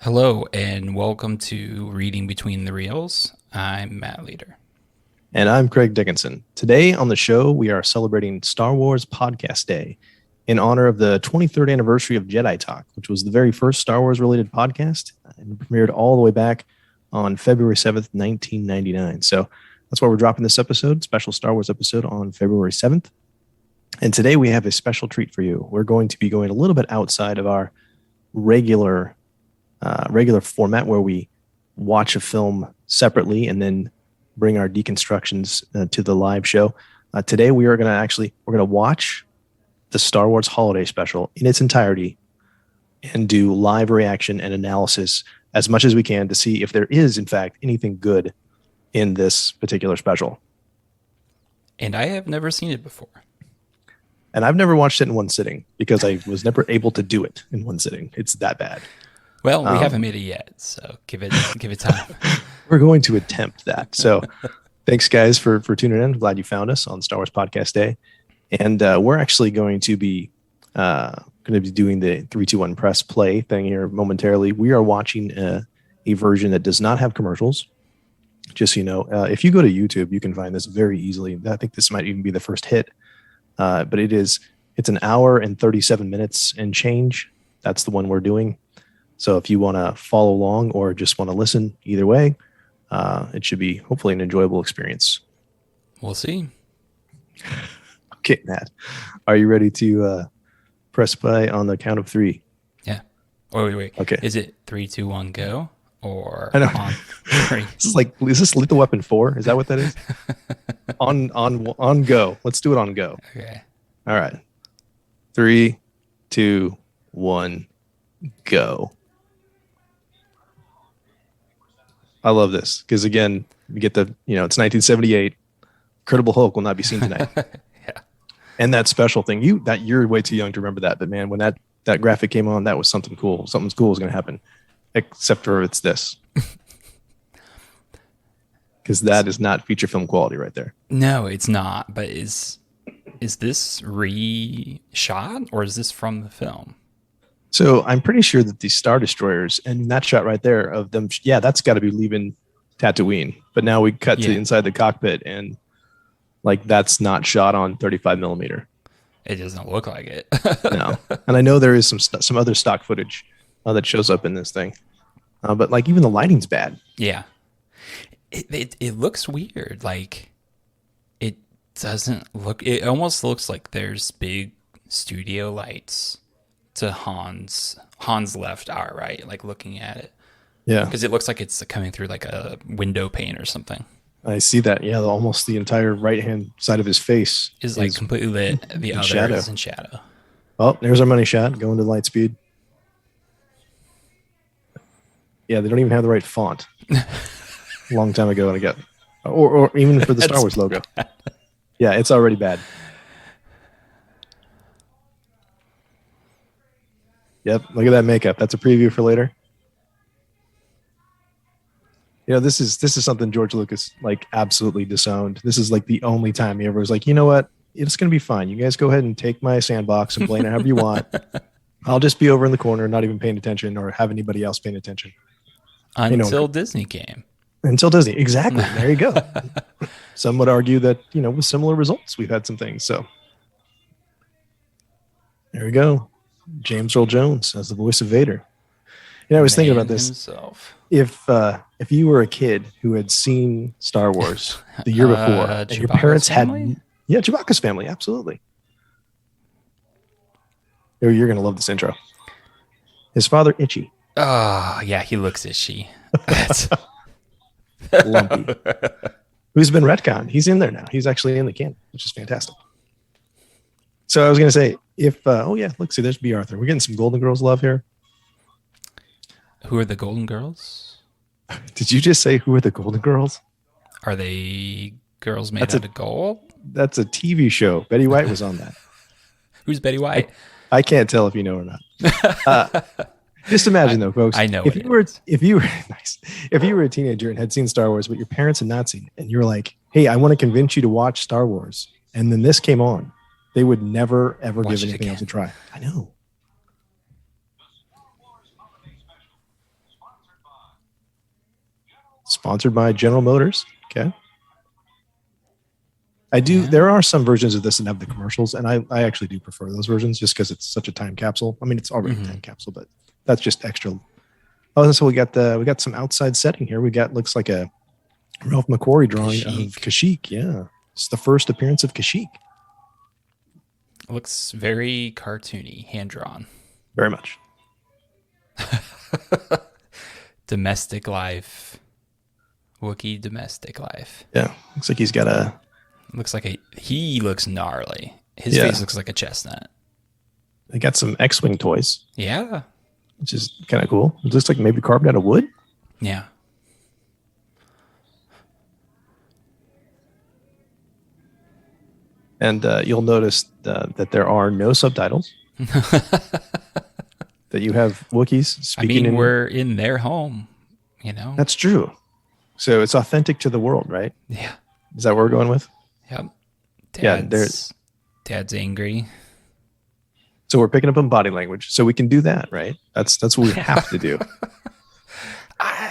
Hello and welcome to Reading Between the Reels. I'm Matt Leader. And I'm Craig Dickinson. Today on the show, we are celebrating Star Wars Podcast Day in honor of the 23rd anniversary of Jedi Talk, which was the very first Star Wars related podcast and premiered all the way back on February 7th, 1999. So that's why we're dropping this episode, special Star Wars episode on February 7th. And today we have a special treat for you. We're going to be going a little bit outside of our regular format where we watch a film separately and then bring our deconstructions to the live show. Today we're going to watch the Star Wars Holiday Special in its entirety and do live reaction and analysis as much as we can to see if there is in fact anything good in this particular special. And I have never seen it before. And I've never watched it in one sitting because I was never able to do it in one sitting. It's that bad. Well, we haven't made it yet, so give it time. We're going to attempt that. So thanks, guys, for tuning in. Glad you found us on Star Wars Podcast Day. And we're actually going to be doing the 3, 2, 1 press play thing here momentarily. We are watching a version that does not have commercials. Just so you know, if you go to YouTube, you can find this very easily. I think this might even be the first hit. But it's an hour and 37 minutes and change. That's the one we're doing. So if you want to follow along or just want to listen, either way, it should be hopefully an enjoyable experience. We'll see. Okay, Matt, are you ready to press play on the count of 3? Yeah. Wait. Okay. Is it 3, 2, 1, go? Or I know. On 3? Is this Lethal Weapon 4? Is that what that is? on go. Let's do it on go. Okay. All right. 3, 2, 1, go. I love this because, again, we get it's 1978. Incredible Hulk will not be seen tonight. Yeah. And that special thing, you're way too young to remember that. But man, when that graphic came on, that was something cool. Something cool was going to happen, except for it's this. Because that is not feature film quality right there. No, it's not. But is this re-shot or is this from the film? So I'm pretty sure that the Star Destroyers and that shot right there of them, that's got to be leaving Tatooine. But now we cut to inside the cockpit and that's not shot on 35 millimeter. It doesn't look like it. No. And I know there is some other stock footage that shows up in this thing. But even the lighting's bad. Yeah. It looks weird. It doesn't look, it almost looks like there's big studio lights to Han's left, our right, looking at it. Yeah. Because it looks like it's coming through a window pane or something. I see that. Yeah, almost the entire right-hand side of his face is completely lit. The other shadow. is in shadow. Oh, there's our money shot going to light speed. Yeah, they don't even have the right font. A long time ago, and I got, or even for the Star Wars logo. Yeah, it's already bad. Yep, look at that makeup. That's a preview for later. This is something George Lucas absolutely disowned. This is the only time he ever was like, you know what? It's going to be fine. You guys go ahead and take my sandbox and play it however you want. I'll just be over in the corner, not even paying attention or have anybody else paying attention. Until Disney came. Until Disney. Exactly. There you go. Some would argue that, with similar results, we've had some things. So there we go. James Earl Jones as the voice of Vader. I was thinking about this. Himself. If you were a kid who had seen Star Wars the year before, and your parents family? Chewbacca's family, absolutely. You're going to love this intro. His father, Itchy. Oh, yeah, he looks itchy. Lumpy. Who's been retconned. He's in there now. He's actually in the canon, which is fantastic. So I was going to say, see, there's B. Arthur. We're getting some Golden Girls love here. Who are the Golden Girls? Did you just say who are the Golden Girls? Are they girls made out of gold? That's a TV show. Betty White was on that. Who's Betty White? I can't tell if you know or not. Just imagine though, folks. I know if you were a teenager and had seen Star Wars, but your parents had not seen it, and you were like, "Hey, I want to convince you to watch Star Wars," and then this came on, they would never ever give anything else a try. I know. Sponsored by General Motors. Okay. I do. Yeah. There are some versions of this that have the commercials, and I actually do prefer those versions just because it's such a time capsule. I mean, it's already a time capsule, but that's just extra. Oh, so we got some outside setting here. We got looks like a Ralph McQuarrie drawing of Kashyyyk. Yeah, it's the first appearance of Kashyyyk. Looks very cartoony, hand drawn. Very much. Domestic life. Wookiee domestic life. Yeah, looks like he's got a. He looks gnarly. His face looks like a chestnut. They got some X-wing toys. Yeah, which is kind of cool. It looks like maybe carved out of wood. Yeah. And you'll notice that there are no subtitles. That you have Wookiees speaking. I mean, we're in their home, you know? That's true. So it's authentic to the world, right? Yeah. Is that what we're going with? Yep. Dad's angry. So we're picking up on body language. So we can do that, right? That's what we have to do.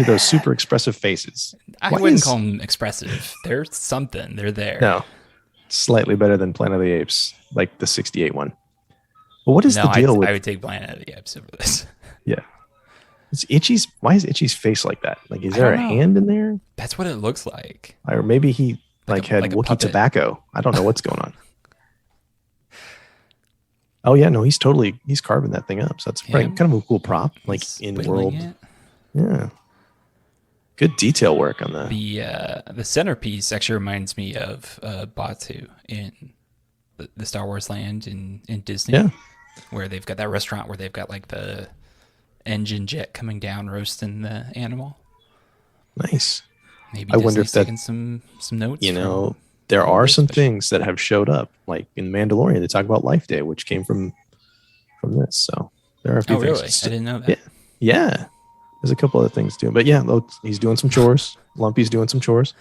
Those super expressive faces. I wouldn't call them expressive. They're something. They're there. No. Slightly better than Planet of the Apes, like the 68 one. Well, what is the deal with... I would take Planet of the Apes over this. Yeah. Why is Itchy's face like that? Like, is there a hand in there? That's what it looks like. Or maybe he had Wookiee tobacco. I don't know what's going on. Oh yeah, no, he's carving that thing up. So that's kind of a cool prop, like in world. Yeah. Good detail work on that. The centerpiece actually reminds me of Batu in the Star Wars land in Disney. Yeah. Where they've got that restaurant where they've got like the engine jet coming down roasting the animal. Nice. Maybe I wonder if taking some notes. You know, there are some things that have showed up, like in Mandalorian. They talk about Life Day, which came from this. So there are a few things. Really? I didn't know that. Yeah. There's a couple other things too, but yeah, look, he's doing some chores. Lumpy's doing some chores.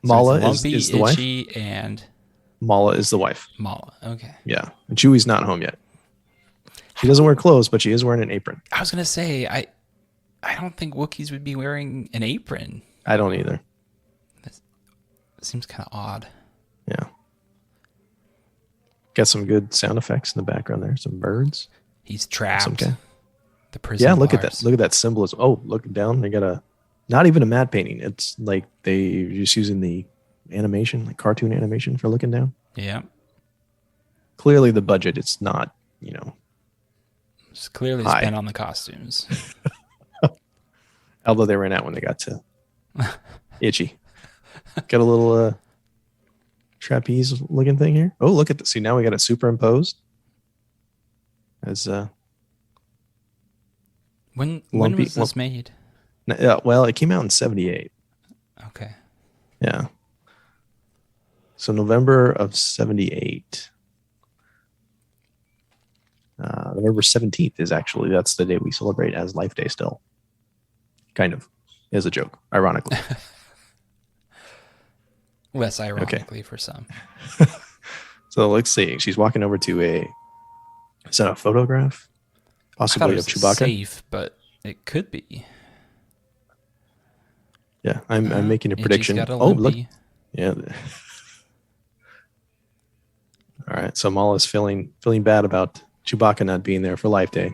Mala is the wife, and Mala is the wife. Mala, okay. Yeah, and Chewie's not home yet. She doesn't wear clothes, but she is wearing an apron. I was gonna say I don't think Wookiees would be wearing an apron. I don't either. That seems kind of odd. Yeah. Got some good sound effects in the background there. Some birds. He's trapped. The prison. Yeah, look at that. Look at that symbolism. Oh, look down. They got not even a matte painting. It's like they're just using the animation, like cartoon animation for looking down. Yeah. Clearly the budget, it's not, it's clearly spent on the costumes. Although they ran out when they got to Itchy. Got a little trapeze looking thing here. Oh, look at this. See, now we got it superimposed. As When was this made? Well, it came out in 78. Okay. Yeah. So November of 78. November 17th that's the day we celebrate as Life Day still. Kind of. As a joke, ironically. Less ironically for some. So let's see. She's walking over to is that a photograph? Possibly of Chewbacca. Safe, but it could be. Yeah, I'm making a prediction. Oh, look. Yeah. All right. So Mala's feeling bad about Chewbacca not being there for Life Day.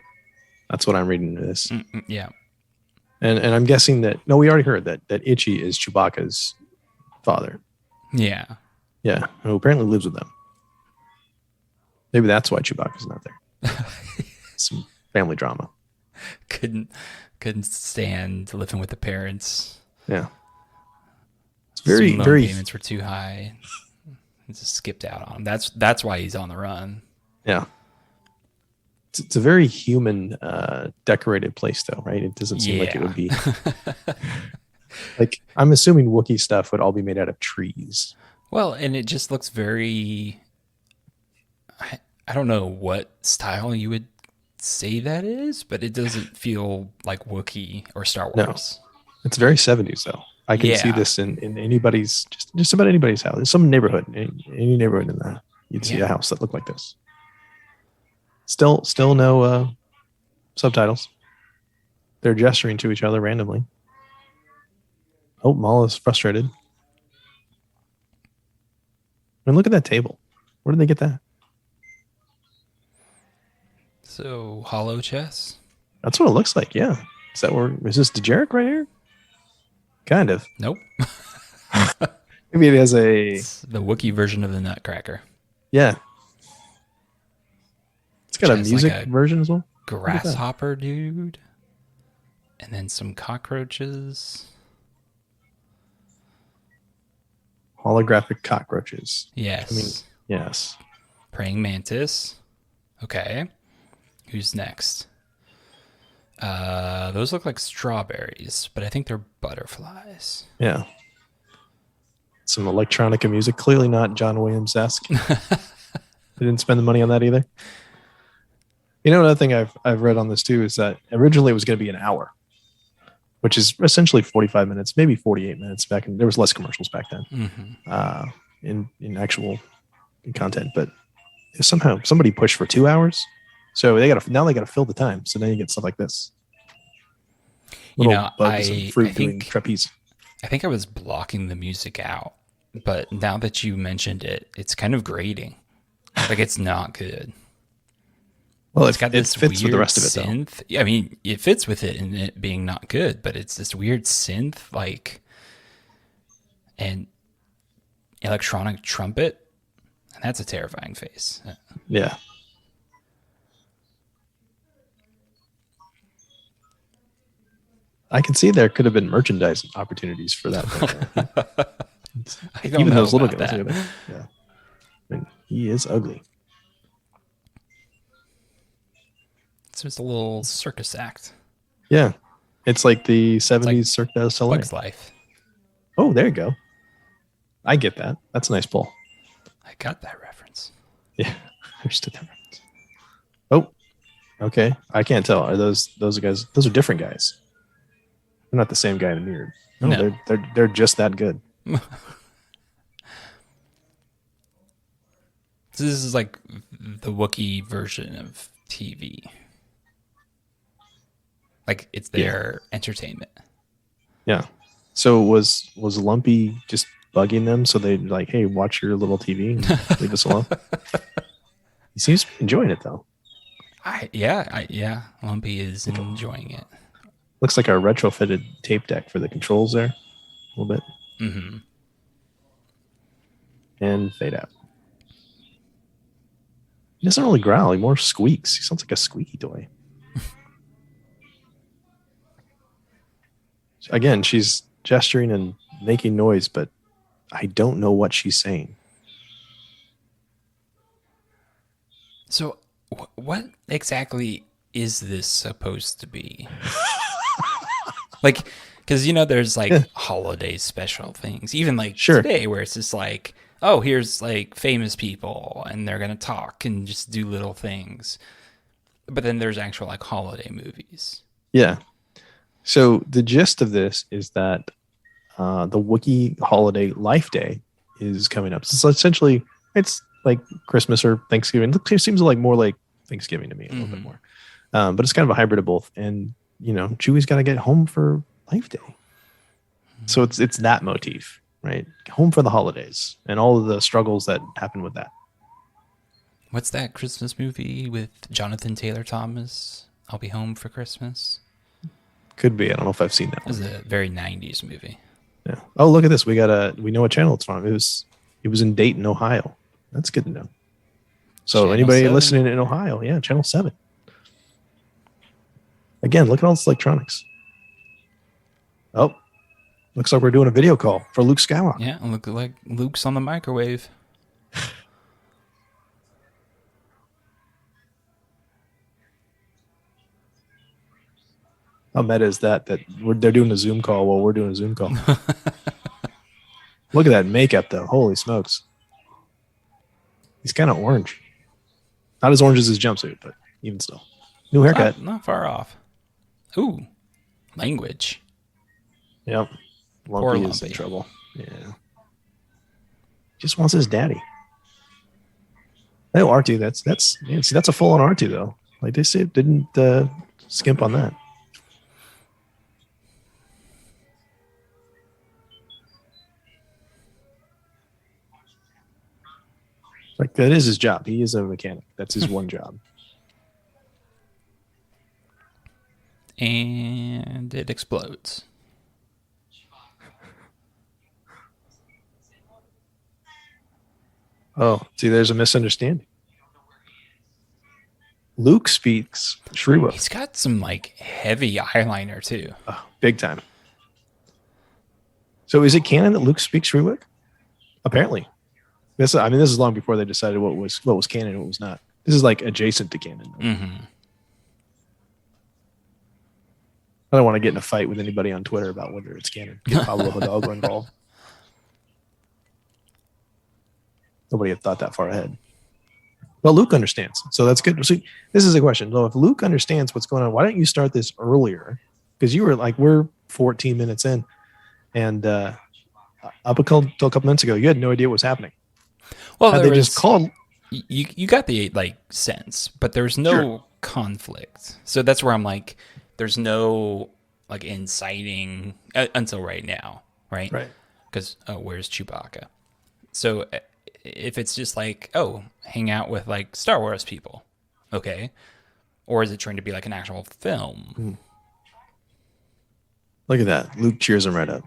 That's what I'm reading into this. Yeah. And I'm guessing we already heard that Itchy is Chewbacca's father. Yeah. Yeah. Who apparently lives with them. Maybe that's why Chewbacca's not there. Some family drama. Couldn't stand living with the parents. Yeah. It's very payments were too high. Just skipped out on him. That's why he's on the run. Yeah. It's a very human decorated place though, right? It doesn't seem like it would be like, I'm assuming Wookiee stuff would all be made out of trees. Well, and it just looks very I don't know what style you would say that is, but it doesn't feel like Wookiee or Star Wars. No. It's very 70s though. I can see this in anybody's, just about anybody's house. There's some neighborhood, any neighborhood in that, you'd see a house that looked like this. Still no subtitles. They're gesturing to each other randomly. Oh, Maul is frustrated. And look at that table. Where did they get that? So, hollow chess? That's what it looks like. Yeah. Is this Dejarik right here? Kind of. Nope. Maybe it has It's the Wookiee version of the Nutcracker. Yeah. It's got a Has music like a version as well. grasshopper dude. And then some cockroaches. Holographic cockroaches. Yes. Yes. Praying mantis. Okay. Who's next? Those look like strawberries, but I think they're butterflies. Yeah. Some electronica music. Clearly not John Williams-esque. They didn't spend the money on that either. You know, another thing I've read on this too is that originally it was going to be an hour, which is essentially 45 minutes, maybe 48 minutes back. There was less commercials back then in actual content, but somehow somebody pushed for 2 hours. So they got to fill the time. So then you get stuff like this. Bugs and fruit doing trapeze. I think I was blocking the music out, but now that you mentioned it, it's kind of grating. Like it's not good. Well, it's got this fits weird with the rest of it, synth. I mean, it fits with it and it being not good, but it's this weird synth, like, and electronic trumpet, and that's a terrifying face. Yeah. I can see there could have been merchandise opportunities for that. I don't Even know those little about guys. that. Look at that. Yeah. I mean, he is ugly. It's just a little circus act. Yeah. It's like the 70s Cirque du Soleil. Bug's Life. Oh, there you go. I get that. That's a nice pull. I got that reference. Yeah. I understood that reference. Oh, okay. I can't tell. Are those guys? Those are different guys. They're not the same guy in the mirror. No. They're just that good. This is like the Wookiee version of TV. Like it's their entertainment. Yeah. So was Lumpy just bugging them so they'd like, hey, watch your little TV and leave us alone? He seems to be enjoying it though. Yeah. Lumpy is enjoying it. Looks like a retrofitted tape deck for the controls there, a little bit. Mm-hmm. And fade out. He doesn't really growl. He more squeaks. He sounds like a squeaky toy. Again, she's gesturing and making noise, but I don't know what she's saying. So, what exactly is this supposed to be? Like, because, there's like holiday special things, even like today where it's just like, oh, here's like famous people and they're going to talk and just do little things. But then there's actual like holiday movies. Yeah. So the gist of this is that the Wookiee holiday Life Day is coming up. So essentially, it's like Christmas or Thanksgiving. It seems like more like Thanksgiving to me, a little bit more. But it's kind of a hybrid of both. And, Chewie's got to get home for Life Day. So it's that motif, right? Home for the holidays and all of the struggles that happen with that. What's that Christmas movie with Jonathan Taylor Thomas? I'll Be Home for Christmas. Could be. I don't know if I've seen that one. It was a very 90s movie. Yeah. Oh, look at this. We know what channel it's from. It was in Dayton, Ohio. That's good to know. So Channel anybody 7. listening in Ohio, yeah, Channel 7. Again, look at all this electronics. Oh, looks like we're doing a video call for Luke Skywalker. Yeah, look like Luke's on the microwave. How meta is that they're doing a Zoom call while we're doing a Zoom call? Look at that makeup, though. Holy smokes. He's kind of orange. Not as orange as his jumpsuit, but even still. New haircut. Not far off. Ooh, language. Yep. Poor Lumpy is in Lumpy. trouble. Yeah. Just wants his daddy. Oh, R2, that's a full-on R2, though. Like they say, didn't skimp on that. Like that is his job. He is a mechanic. That's his one job. And it explodes. Oh, see, there's a misunderstanding. Luke speaks Shriwa. He's got some like heavy eyeliner too. Oh, big time. So is it canon that Luke speaks Shriwa? Apparently. This is long before they decided what was canon and what was not. This is like adjacent to canon. Mm-hmm. I don't want to get in a fight with anybody on Twitter about whether it's canon. Get Pablo Hidalgo involved. Nobody had thought that far ahead. Well, Luke understands, so that's good. See, this is a question. So if Luke understands what's going on, why don't you start this earlier? Because you were like, we're 14 minutes in, and up until a couple minutes ago, you had no idea what was happening. Well, they just called. You got the like sense, but there's no conflict. So that's where I'm like, there's no like inciting until right now, right? Right. Because where's Chewbacca? So if it's just like, oh, hang out with like Star Wars people, okay, or is it trying to be like an actual film? Look at that. Luke cheers him right up.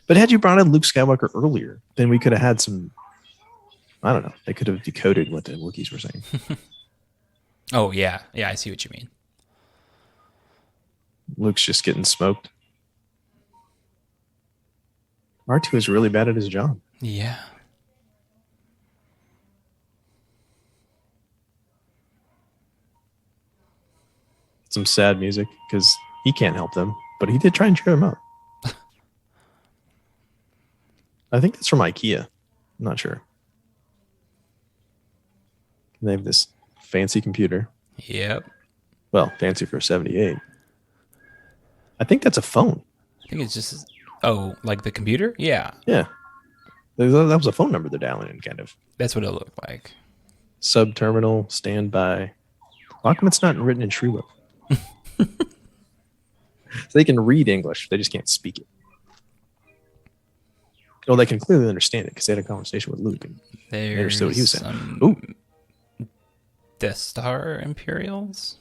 But had you brought in Luke Skywalker earlier, then we could have had some. I don't know. They could have decoded what the Wookiees were saying. Oh, yeah. Yeah, I see what you mean. Luke's just getting smoked. R2 is really bad at his job. Yeah. Some sad music because he can't help them, but he did try and cheer them up. I think that's from IKEA. I'm not sure. They have this fancy computer. Yep. Well, fancy for 78. I think that's a phone. I think it's just, like the computer? Yeah. Yeah. That was a phone number they're dialing in, kind of. That's what it looked like. Sub-terminal, standby. How come it's not written in Shriwa? So they can read English. They just can't speak it. Well, they can clearly understand it because they had a conversation with Luke. And they understood what he was saying. Ooh. Death Star Imperials?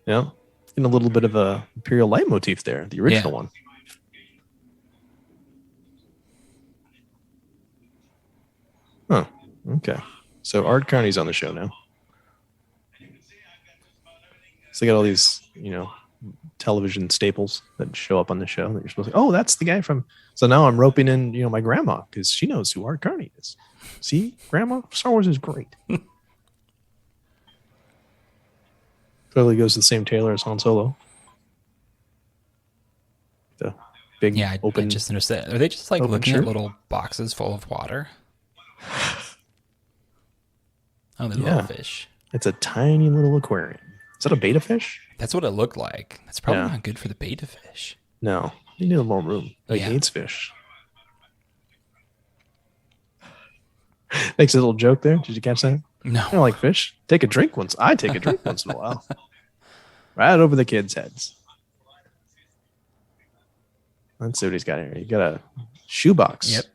Yeah. Getting a little bit of a Imperial leitmotif there, the original one. Huh. Okay. So Art Carney's on the show now. So they got all these, television staples that show up on the show that you're supposed to, oh, that's the guy from. So now I'm roping in, my grandma because she knows who Art Carney is. See, Grandma, Star Wars is great. Clearly goes to the same tailor as Han Solo. The big open. I just noticed that. Are they just like looking shirt? at little boxes full of water? Oh, the little fish. It's a tiny little aquarium. Is that a beta fish? That's what it looked like. That's probably not good for the beta fish. No, you need a more room. He hates fish. Makes a little joke there. Did you catch that? No. I don't like fish. Take a drink once. I take a drink once in a while. Right over the kids' heads. Let's see what he's got here. You got a shoebox. Yep.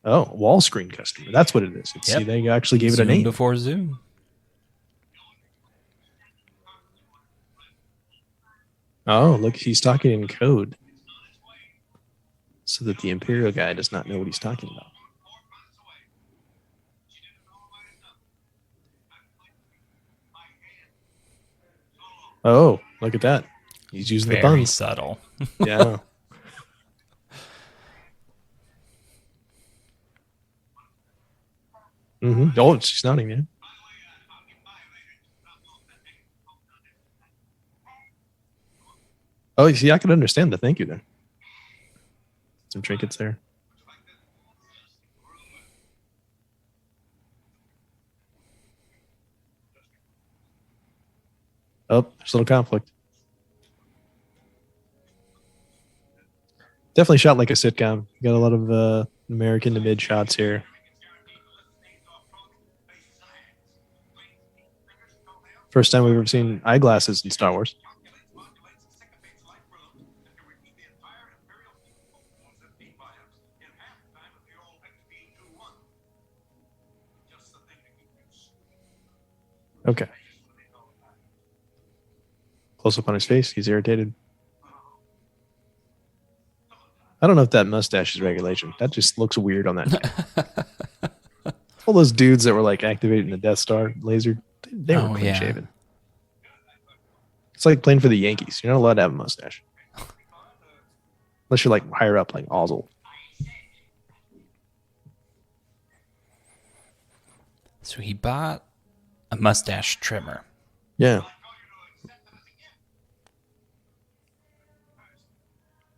Oh, wall screen customer. That's what it is. See, they actually gave it a name. Before Zoom. Oh, look, he's talking in code. So that the Imperial guy does not know what he's talking about. Oh, look at that. He's using the buns. Subtle. Yeah. Mm-hmm. Oh, she's nodding, yeah. Oh, you see, I can understand the thank you there. Some trinkets there. Oh, there's a little conflict. Definitely shot like a sitcom. Got a lot of American to mid shots here. First time we've ever seen eyeglasses in Star Wars. Okay. Close up on his face. He's irritated. I don't know if that mustache is regulation. That just looks weird on that guy. All those dudes that were like activating the Death Star laser, they were clean shaven. It's like playing for the Yankees. You're not allowed to have a mustache. Unless you're like higher up, like Ozzel. So he bought a mustache trimmer. Yeah.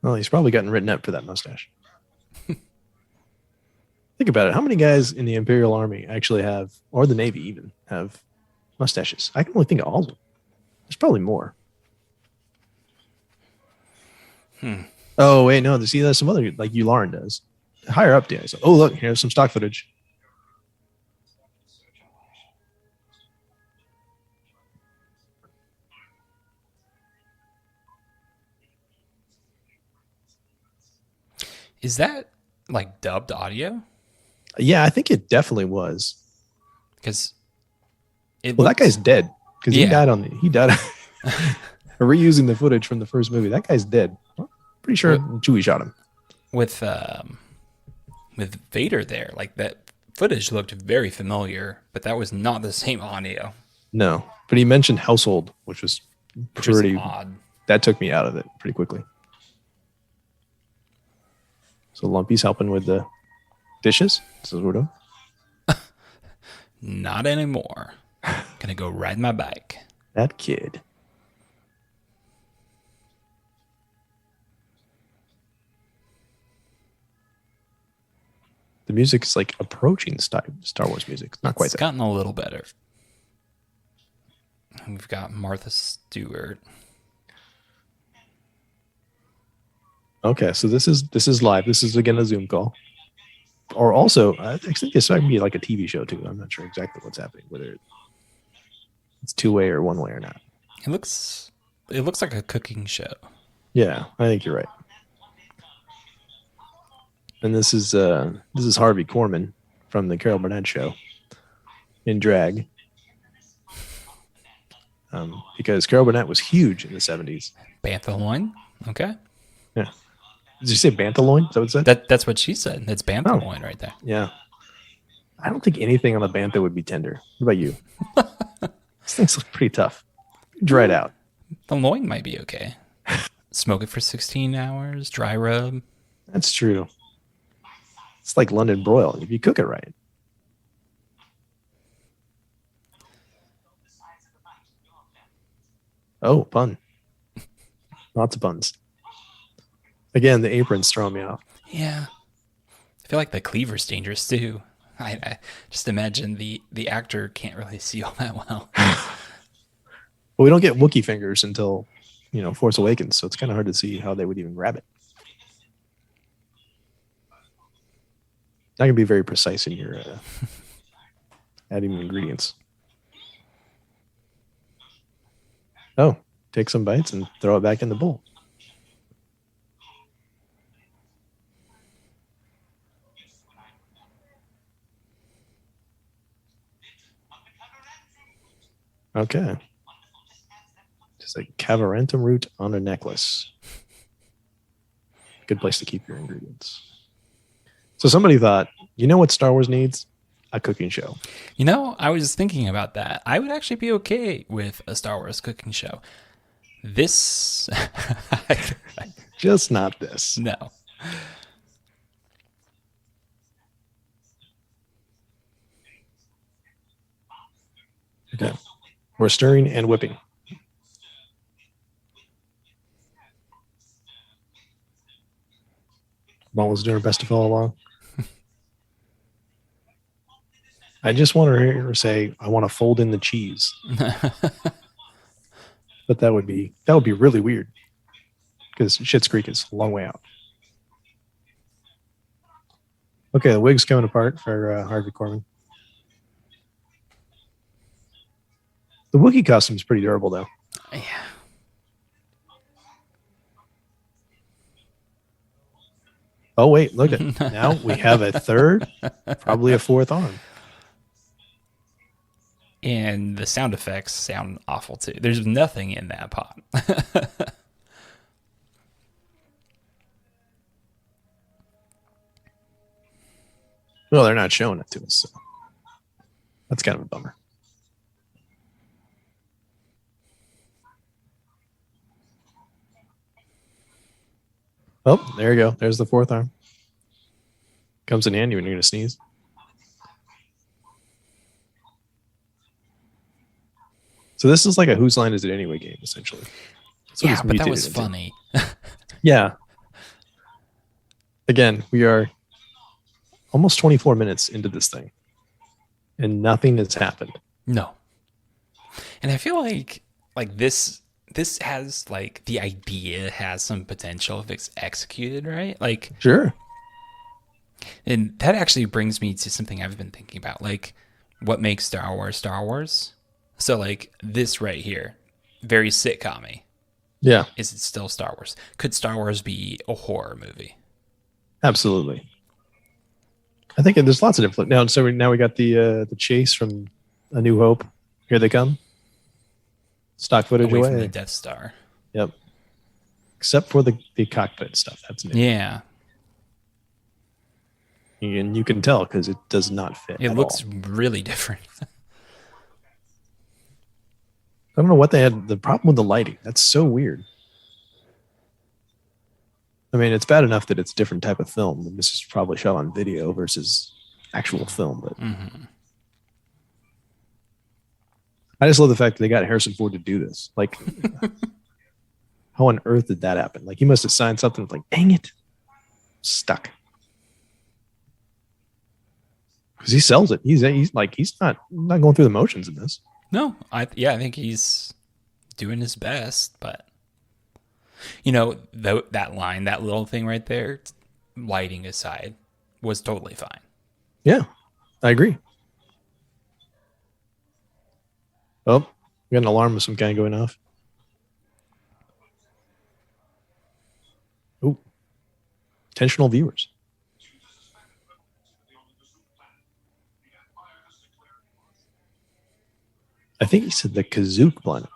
Well, he's probably gotten written up for that mustache. Think about it. How many guys in the Imperial Army actually have, or the Navy even, have mustaches? I can only think of Ozzel. There's probably more. Oh, wait, no. See, there's some other, like Yularen does. Higher up, yeah. So, oh, look, here's some stock footage. Is that like dubbed audio? Yeah, I think it definitely was. Because that guy's dead. Because he died reusing the footage from the first movie. That guy's dead. Well, pretty sure Chewie shot him. With Vader there, like that footage looked very familiar, but that was not the same audio. No, but he mentioned household, which was pretty odd. That took me out of it pretty quickly. So Lumpy's helping with the dishes. This is what we're doing. Not anymore. Gonna go ride my bike. That kid. The music is like approaching Star Wars music. Not quite. It's gotten a little better. We've got Martha Stewart. Okay, so this is live. This is again a Zoom call. Or also, I think this might be like a TV show too. I'm not sure exactly what's happening, whether it's two-way or one-way or not. It looks like a cooking show. Yeah, I think you're right. And this is Harvey Korman from the Carol Burnett show in drag. Because Carol Burnett was huge in the 70s. Bantha loin? Okay. Yeah. Did you say bantha loin? Is that what it said? That's what she said. That's bantha loin right there. Yeah. I don't think anything on the bantha would be tender. What about you? These things look pretty tough. Dried out. The loin might be okay. Smoke it for 16 hours, dry rub. That's true. It's like London broil if you cook it right. Oh, pun. Lots of puns. Again, the apron's throwing me off. Yeah. I feel like the cleaver's dangerous too. I just imagine the actor can't really see all that well. Well, we don't get Wookiee fingers until, Force Awakens, so it's kind of hard to see how they would even grab it. Not going to be very precise in your adding ingredients. Oh, take some bites and throw it back in the bowl. Okay. Just a cavarentum root on a necklace. Good place to keep your ingredients. So somebody thought, you know what Star Wars needs? A cooking show. I was thinking about that. I would actually be okay with a Star Wars cooking show. This... Just not this. No. Okay. We're stirring and whipping. Mom was doing her best to follow along. I just want to hear her say, I want to fold in the cheese. But that would be really weird. Because Schitt's Creek is a long way out. Okay, the wig's coming apart for Harvey Korman. The Wookiee costume is pretty durable, though. Yeah. Oh, wait, look at it. Now we have a third, probably a fourth arm. And the sound effects sound awful too. There's nothing in that pot. Well, they're not showing it to us, so that's kind of a bummer. Oh, there you go. There's the fourth arm. Comes in handy when you're going to sneeze. So this is like a Whose Line Is It Anyway game, essentially. Yeah, but that was funny. Yeah. Again, we are almost 24 minutes into this thing, and nothing has happened. No. And I feel like this has like the idea has some potential if it's executed right. Like Sure. And that actually brings me to something I've been thinking about, like what makes Star Wars Star Wars. So like this right here, very sitcom-y. Yeah. Is it still Star Wars? Could Star Wars be a horror movie? Absolutely. I think there's lots of different. Now we got the chase from A New Hope. Here they come. Stock footage Away away. from the Death Star. Yep. Except for the cockpit stuff. That's new. Yeah. And you can tell because it does not fit. It looks really different. I don't know what they had. The problem with the lighting. That's so weird. I mean, it's bad enough that it's a different type of film. And this is probably shot on video versus actual film. But I just love the fact that they got Harrison Ford to do this. Like, how on earth did that happen? Like, he must have signed something like, dang it, stuck. Because he sells it. He's not going through the motions in this. No, I think he's doing his best, but you know, that line, that little thing right there, lighting aside, was totally fine. Yeah, I agree. Oh, we got an alarm of some kind going off. Oh, intentional viewers. I think he said the Kazook planet.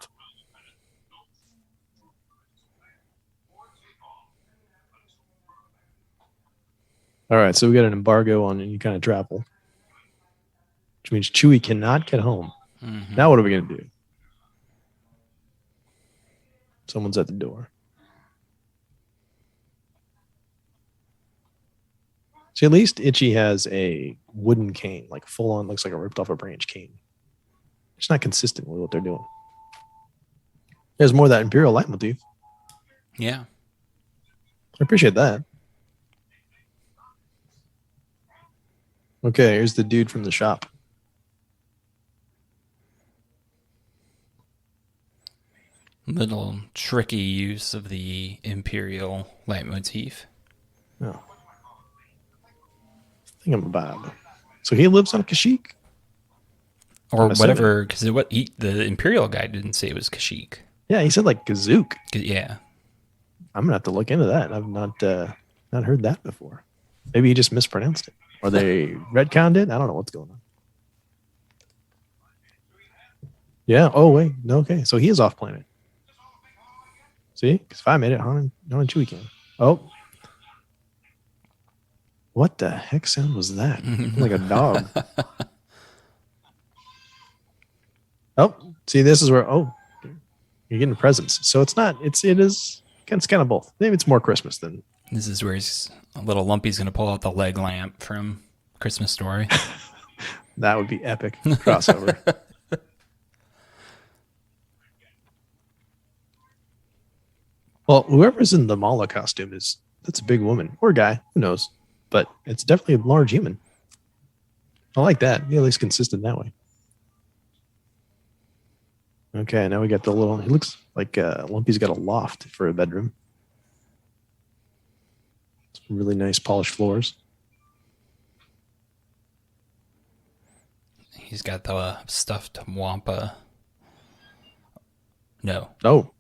All right, so we got an embargo on any kind of travel, which means Chewie cannot get home. Mm-hmm. Now what are we going to do? Someone's at the door. See, at least Itchy has a wooden cane, like full on, looks like a ripped off a branch cane. It's not consistent with what they're doing. There's more of that Imperial light motif. Yeah. I appreciate that. Okay, here's the dude from the shop. Little tricky use of the Imperial leitmotif. Oh. Thingamabob. So he lives on Kashyyyk? Or whatever, because the Imperial guy didn't say it was Kashyyyk. Yeah, he said like Kazook. Yeah. I'm gonna have to look into that. I've not heard that before. Maybe he just mispronounced it. Or they retconned it? I don't know what's going on. Yeah. Oh, wait. No, okay. So he is off planet. See? Because if I made it, Han and Chewie can. Oh. What the heck sound was that? Like a dog. Oh, see, this is where, you're getting presents. So it's kind of both. Maybe it's more Christmas than. This is where a little Lumpy's going to pull out the leg lamp from Christmas Story. That would be epic crossover. Well, whoever's in the Mala costume that's a big woman or guy, who knows? But it's definitely a large human. I like that. Yeah, at least consistent that way. Okay, now we got the little. He looks like Lumpy's got a loft for a bedroom. Some really nice polished floors. He's got the stuffed Wampa. No. Oh,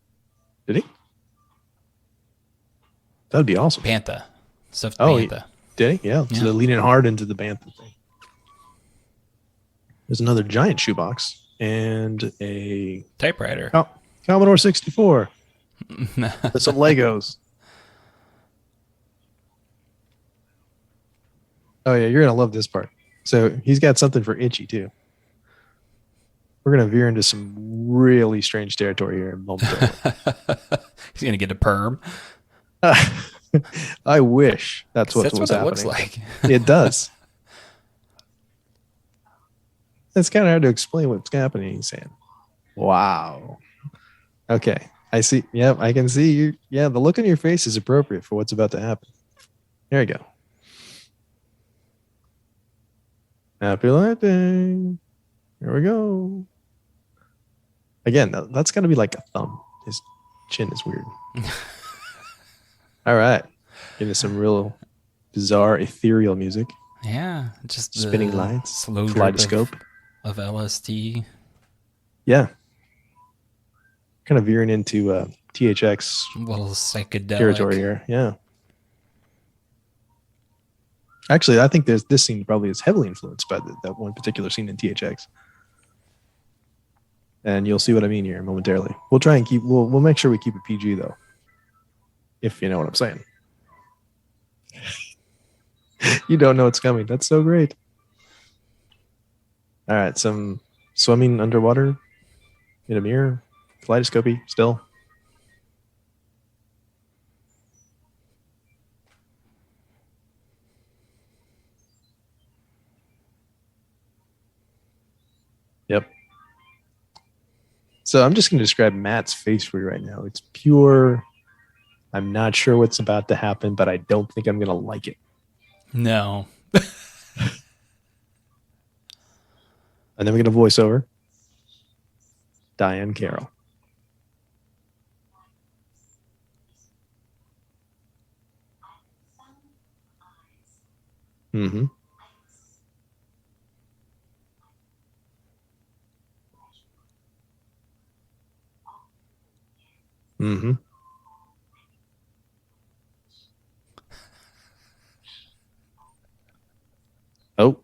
did he? That'd be awesome. Bantha. Stuffed Bantha. Did he? Yeah. So they're leaning hard into the Bantha thing. There's another giant shoebox. and a Typewriter. Commodore 64 with some Legos. Oh, yeah, you're going to love this part. So he's got something for Itchy, too. We're going to veer into some really strange territory here momentarily. He's going to get a perm. I wish that's what It happening. looks like. It does. It's kind of hard to explain what's happening. He's saying, wow. Okay. I see. Yep. I can see you. Yeah. The look on your face is appropriate for what's about to happen. There you go. Happy Life Day. Here we go. Again, that's got to be like a thumb. His chin is weird. All right. Into some real bizarre, ethereal music. Yeah. Just spinning lights. Slow kaleidoscope. Of LSD. Yeah. Kind of veering into THX a little psychedelic territory here. Yeah. Actually, I think this scene probably is heavily influenced by that one particular scene in THX. And you'll see what I mean here momentarily. We'll try and we'll make sure we keep it PG though. If you know what I'm saying. You don't know what's coming. That's so great. All right, some swimming underwater in a mirror, kaleidoscopy still. Yep. So I'm just going to describe Matt's face for you right now. It's pure. I'm not sure what's about to happen, but I don't think I'm going to like it. No. And then we're going to voice over Diane Carroll. Mm-hmm. Mm-hmm. Oh,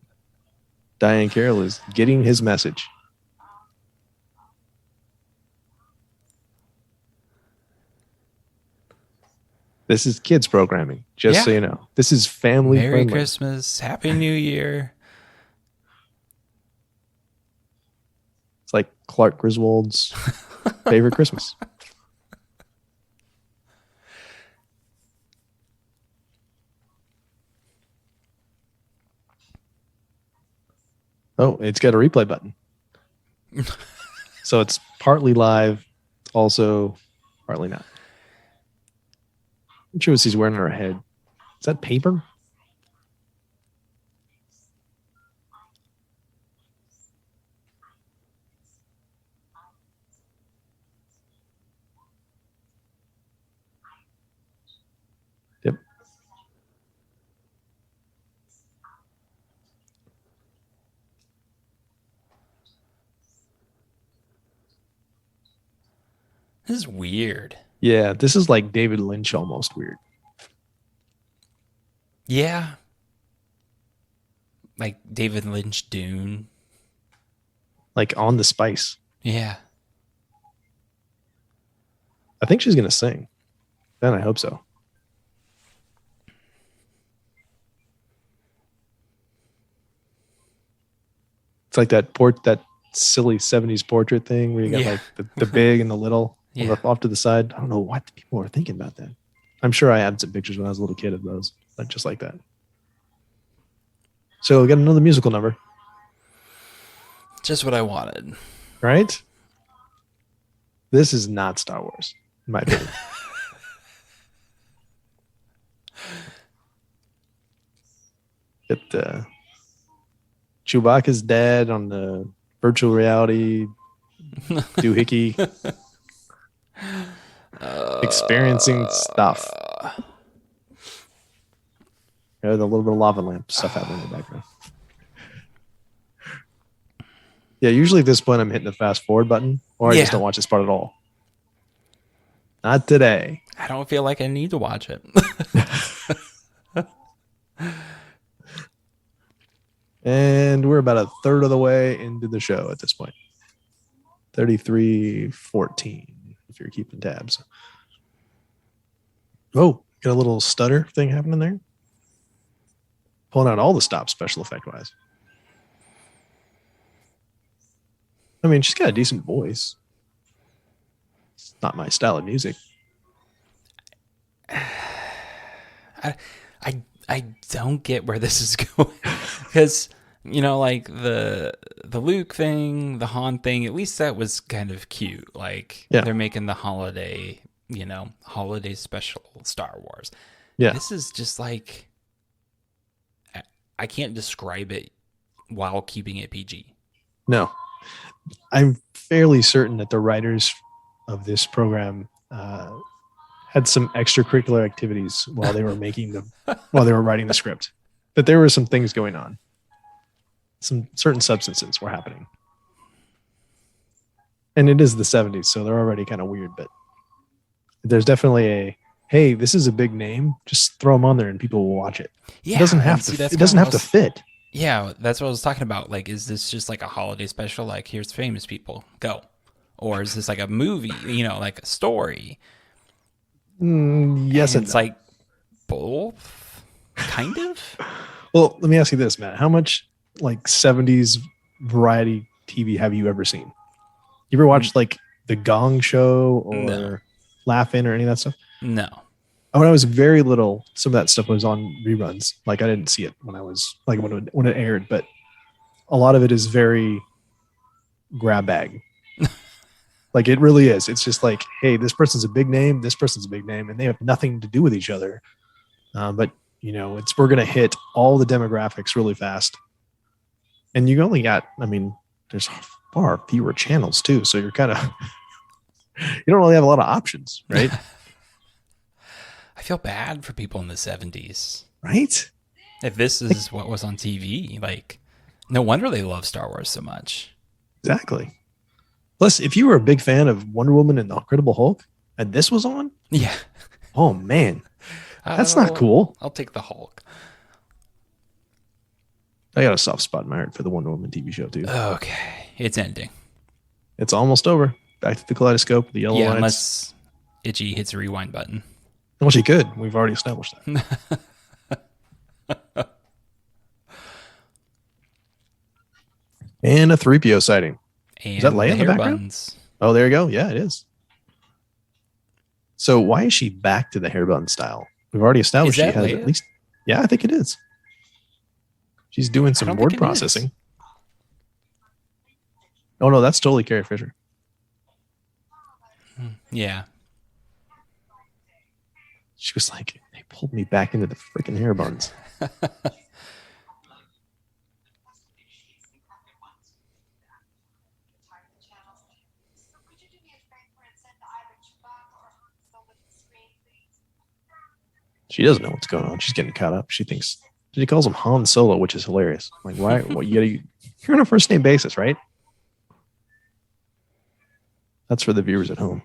Diane Carroll is getting his message. This is kids programming, just so you know. This is family Merry friendly. Christmas. Happy New Year. It's like Clark Griswold's favorite Christmas. Oh, it's got a replay button. So it's partly live, also partly not. I'm sure what she's wearing on her head. Is that paper? Yep. This is weird. Yeah, this is like David Lynch almost weird. Yeah. Like David Lynch Dune. Like On the Spice. Yeah. I think she's going to sing. Then I hope so. It's like that silly 70s portrait thing where you got like the big and the little off to the side. I don't know what people are thinking about that. I'm sure I had some pictures when I was a little kid of those, like just like that. So we got another musical number. Just what I wanted. Right? This is not Star Wars, in my opinion. Chewbacca's dad on the virtual reality doohickey experiencing stuff. The little bit of lava lamp stuff happening in the background. Yeah, usually at this point I'm hitting the fast forward button, or I just don't watch this part at all. Not today. I don't feel like I need to watch it. And we're about a third of the way into the show at this point. 3314, if you're keeping tabs. Oh, got a little stutter thing happening there. Pulling out all the stops special effect wise. I mean, she's got a decent voice. It's not my style of music. I don't get where this is going, because like the Luke thing, the Han thing, at least that was kind of cute. Like they're making the holiday special Star Wars. Yeah, this is just like, I can't describe it while keeping it PG. No, I'm fairly certain that the writers of this program had some extracurricular activities while they were while they were writing the script. That there were some things going on. Some certain substances were happening. And it is the 70s, so they're already kind of weird, but there's definitely hey, this is a big name, just throw them on there and people will watch it. Yeah, it doesn't have to fit. Yeah, that's what I was talking about. Like, is this just like a holiday special? Like, here's famous people, go. Or is this like a movie, like a story? Yes, and it's like both, kind of. Well, let me ask you this, Matt. How much like 70s variety TV have you ever seen? You ever watched like The Gong Show or Laugh-In or any of that stuff? No. When I was very little, some of that stuff was on reruns. Like I didn't see it when I was like when it aired, but a lot of it is very grab bag. Like it really is. It's just like, hey, this person's a big name, this person's a big name, and they have nothing to do with each other. But we're gonna hit all the demographics really fast. And you only got, there's far fewer channels too, so you're kind of you don't really have a lot of options, right? I feel bad for people in the 70s. Right? If this is what was on TV, like, no wonder they love Star Wars so much. Exactly. Plus, if you were a big fan of Wonder Woman and the Incredible Hulk, and this was on, yeah. Oh man, that's not cool. I'll take the Hulk. I got a soft spot in my heart for the Wonder Woman TV show too. Okay, it's ending. It's almost over. Back to the kaleidoscope, the yellow lights. Unless Itchy hits a rewind button. Well, she could. We've already established that. And a 3PO sighting. And is that Leia in the background? Buns. Oh, there you go. Yeah, it is. So why is she back to the hair bun style? We've already established she has Leia? At least. Yeah, I think it is. She's doing some word processing. Oh no, that's totally Carrie Fisher. Yeah. She was like, they pulled me back into the freaking hair buns. She doesn't know what's going on. She's getting caught up. She thinks he calls him Han Solo, which is hilarious. Like, why? What you're on a first name basis, right? That's for the viewers at home.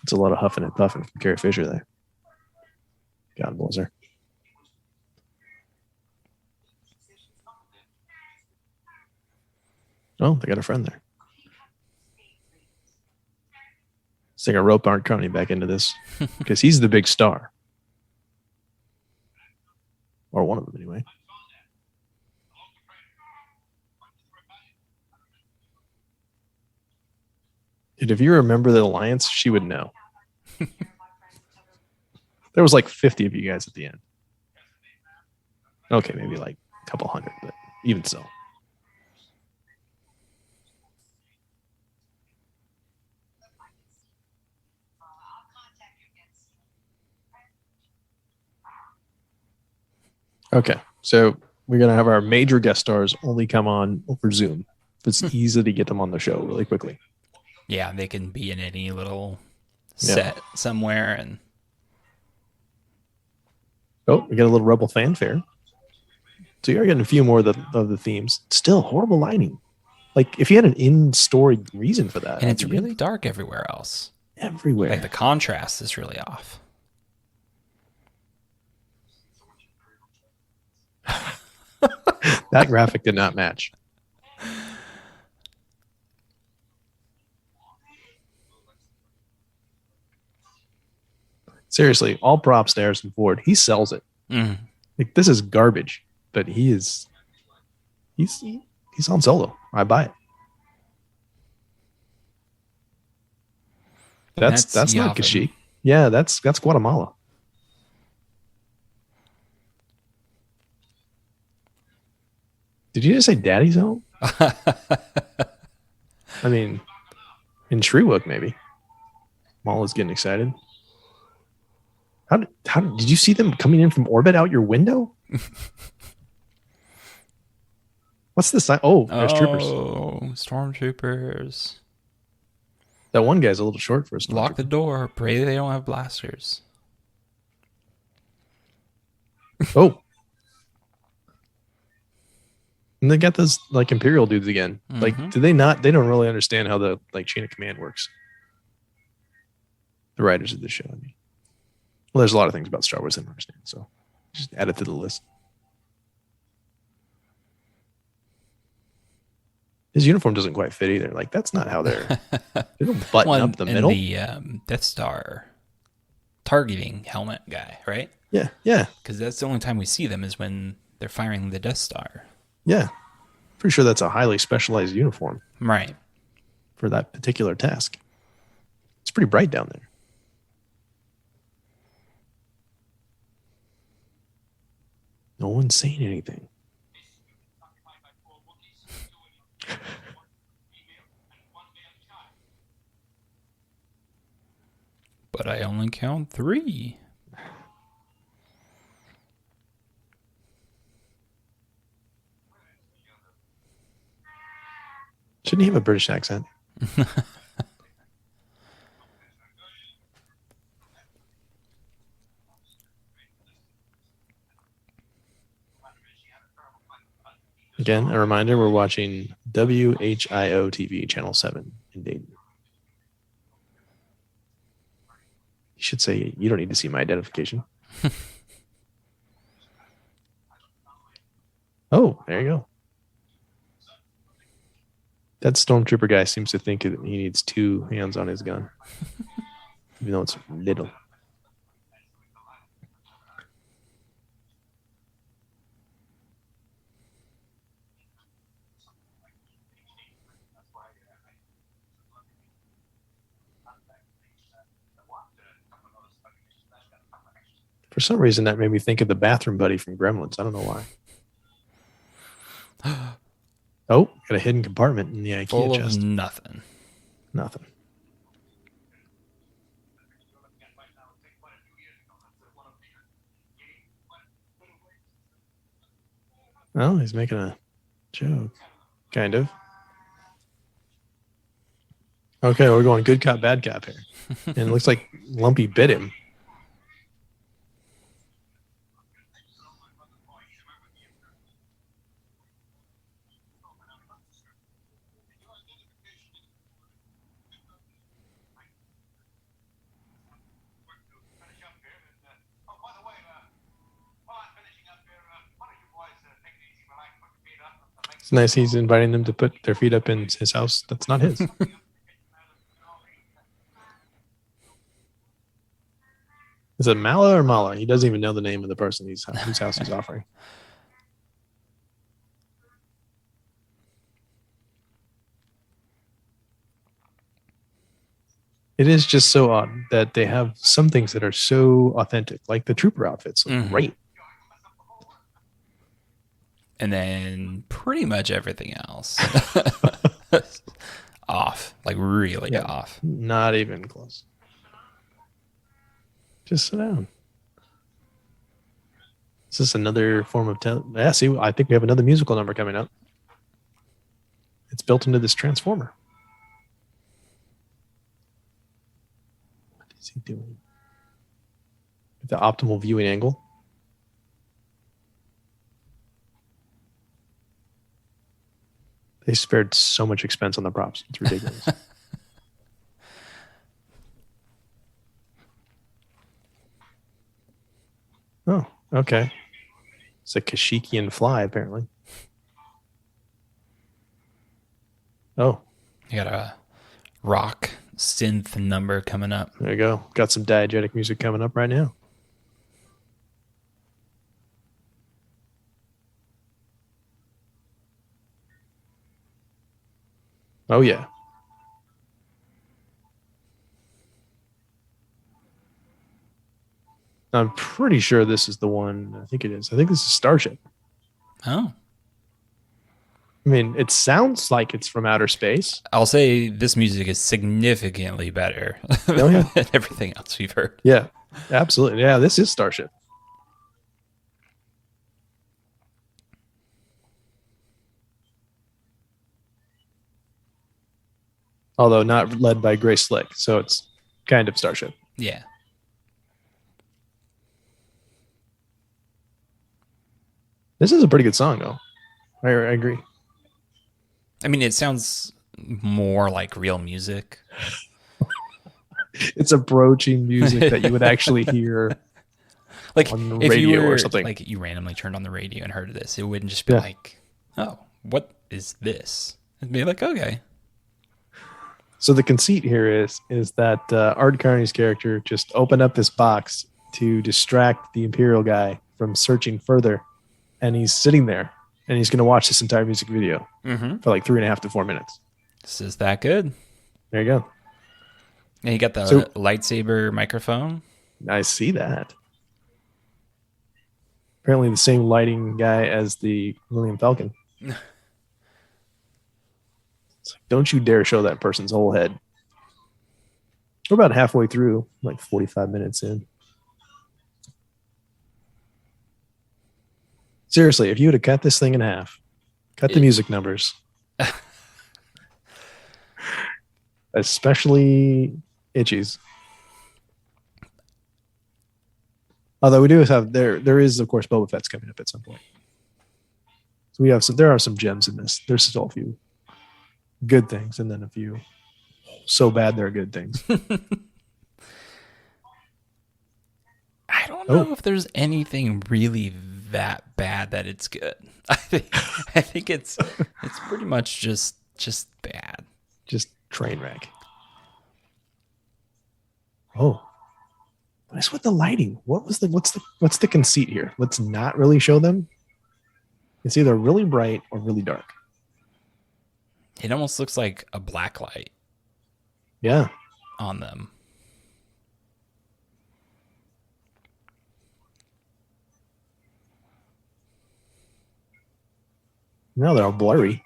It's a lot of huffing and puffing from Carrie Fisher there. God bless her. Oh, they got a friend there. Let's take a rope Art Carney back into this because he's the big star. Or one of them, anyway. Dude, if you remember the Alliance, she would know. There was like 50 of you guys at the end. Okay, maybe like a couple hundred, but even so. Okay, so we're going to have our major guest stars only come on over Zoom. It's easy to get them on the show really quickly. Yeah, they can be in any little set somewhere. And oh, we got a little Rebel fanfare. So you're getting a few more of the themes. Still horrible lighting. Like if you had an in-story reason for that. And it's really dark everywhere else. Everywhere. Like the contrast is really off. That graphic did not match. Seriously, all props to Harrison Ford. He sells it. Like, this is garbage, but he's on Solo. I buy it. That's not Kashyyyk. Yeah, that's Guatemala. Did you just say Daddy's home? I mean, in Shrewook, maybe. Mala's getting excited. How did you see them coming in from orbit out your window? What's this sign? Oh, there's troopers. Oh, stormtroopers. That one guy's a little short for a stormtrooper. Lock the door. Pray they don't have blasters. Oh. And they got those like Imperial dudes again. Like, do they not? They don't really understand how the like chain of command works. The writers of the show. I mean, well, there's a lot of things about Star Wars they don't understand, so just add it to the list. His uniform doesn't quite fit either. Like, that's not how they don't button up the middle. The Death Star targeting helmet guy, right? Yeah, yeah. Because that's the only time we see them is when they're firing the Death Star. Yeah. Pretty sure that's a highly specialized uniform. Right. For that particular task. It's pretty bright down there. No one's saying anything. But I only count 3. Shouldn't he have a British accent? Again, a reminder, we're watching WHIO TV, Channel 7 in Dayton. You should say, you don't need to see my identification. Oh, there you go. That stormtrooper guy seems to think that he needs 2 hands on his gun, even though it's little. For some reason, that made me think of the bathroom buddy from Gremlins. I don't know why. Oh, got a hidden compartment in the IKEA Full chest. of nothing. Nothing. Well, he's making a joke. Kind of. Okay, we're going good cop, bad cop here. And it looks like Lumpy bit him. It's nice he's inviting them to put their feet up in his house. That's not his. Is it Mala or Mala? He doesn't even know the name of the person whose house he's offering. It is just so odd that they have some things that are so authentic, like the trooper outfits. Great. And then pretty much everything else. Off. Like really off. Not even close. Just sit down. Is this another form of yeah, see, I think we have another musical number coming up. It's built into this transformer. What is he doing? The optimal viewing angle. They spared so much expense on the props. It's ridiculous. Oh, okay. It's a Kashyykian fly, apparently. Oh, You got a rock synth number coming up. there you go. Got some diegetic music coming up right now. Oh, yeah. I'm pretty sure this is the one. I think it is. I think this is Starship. Oh. I mean, it sounds like it's from outer space. I'll say this music is significantly better Oh, yeah. than everything else we've heard. Yeah, absolutely. Yeah, this is Starship. Although not led by Grace Slick, so it's kind of Starship. Yeah. This is a pretty good song, though. I agree. I mean, it sounds more like real music. It's approaching music that you would actually hear Like on the if you radio were, or something. like you randomly turned on the radio and heard this, it wouldn't just be Yeah. like, oh, what is this? It'd be like, okay. So the conceit here is that Art Carney's character just opened up this box to distract the Imperial guy from searching further, and he's sitting there, and he's going to watch this entire music video for like 3.5 to 4 minutes. This is that good. There you go. And you got the So- lightsaber microphone. I see that. Apparently the same lighting guy as the Millennium Falcon. It's like, don't you dare show that person's whole head. We're about halfway through, like 45 minutes in. Seriously, if you would have cut this thing in half, cut the music numbers. Especially Itchy's. Although we do have there is of course Boba Fett's coming up at some point. So we have there are some gems in this. There's still a few good things and then a few so bad they're good things. I don't know if there's anything really that bad that it's good. I think it's pretty much just bad. Just train wreck. Oh. What is with the lighting? What's the conceit here? Let's not really show them. It's either really bright or really dark. It almost looks like a black light Yeah. on them. Now they're all blurry.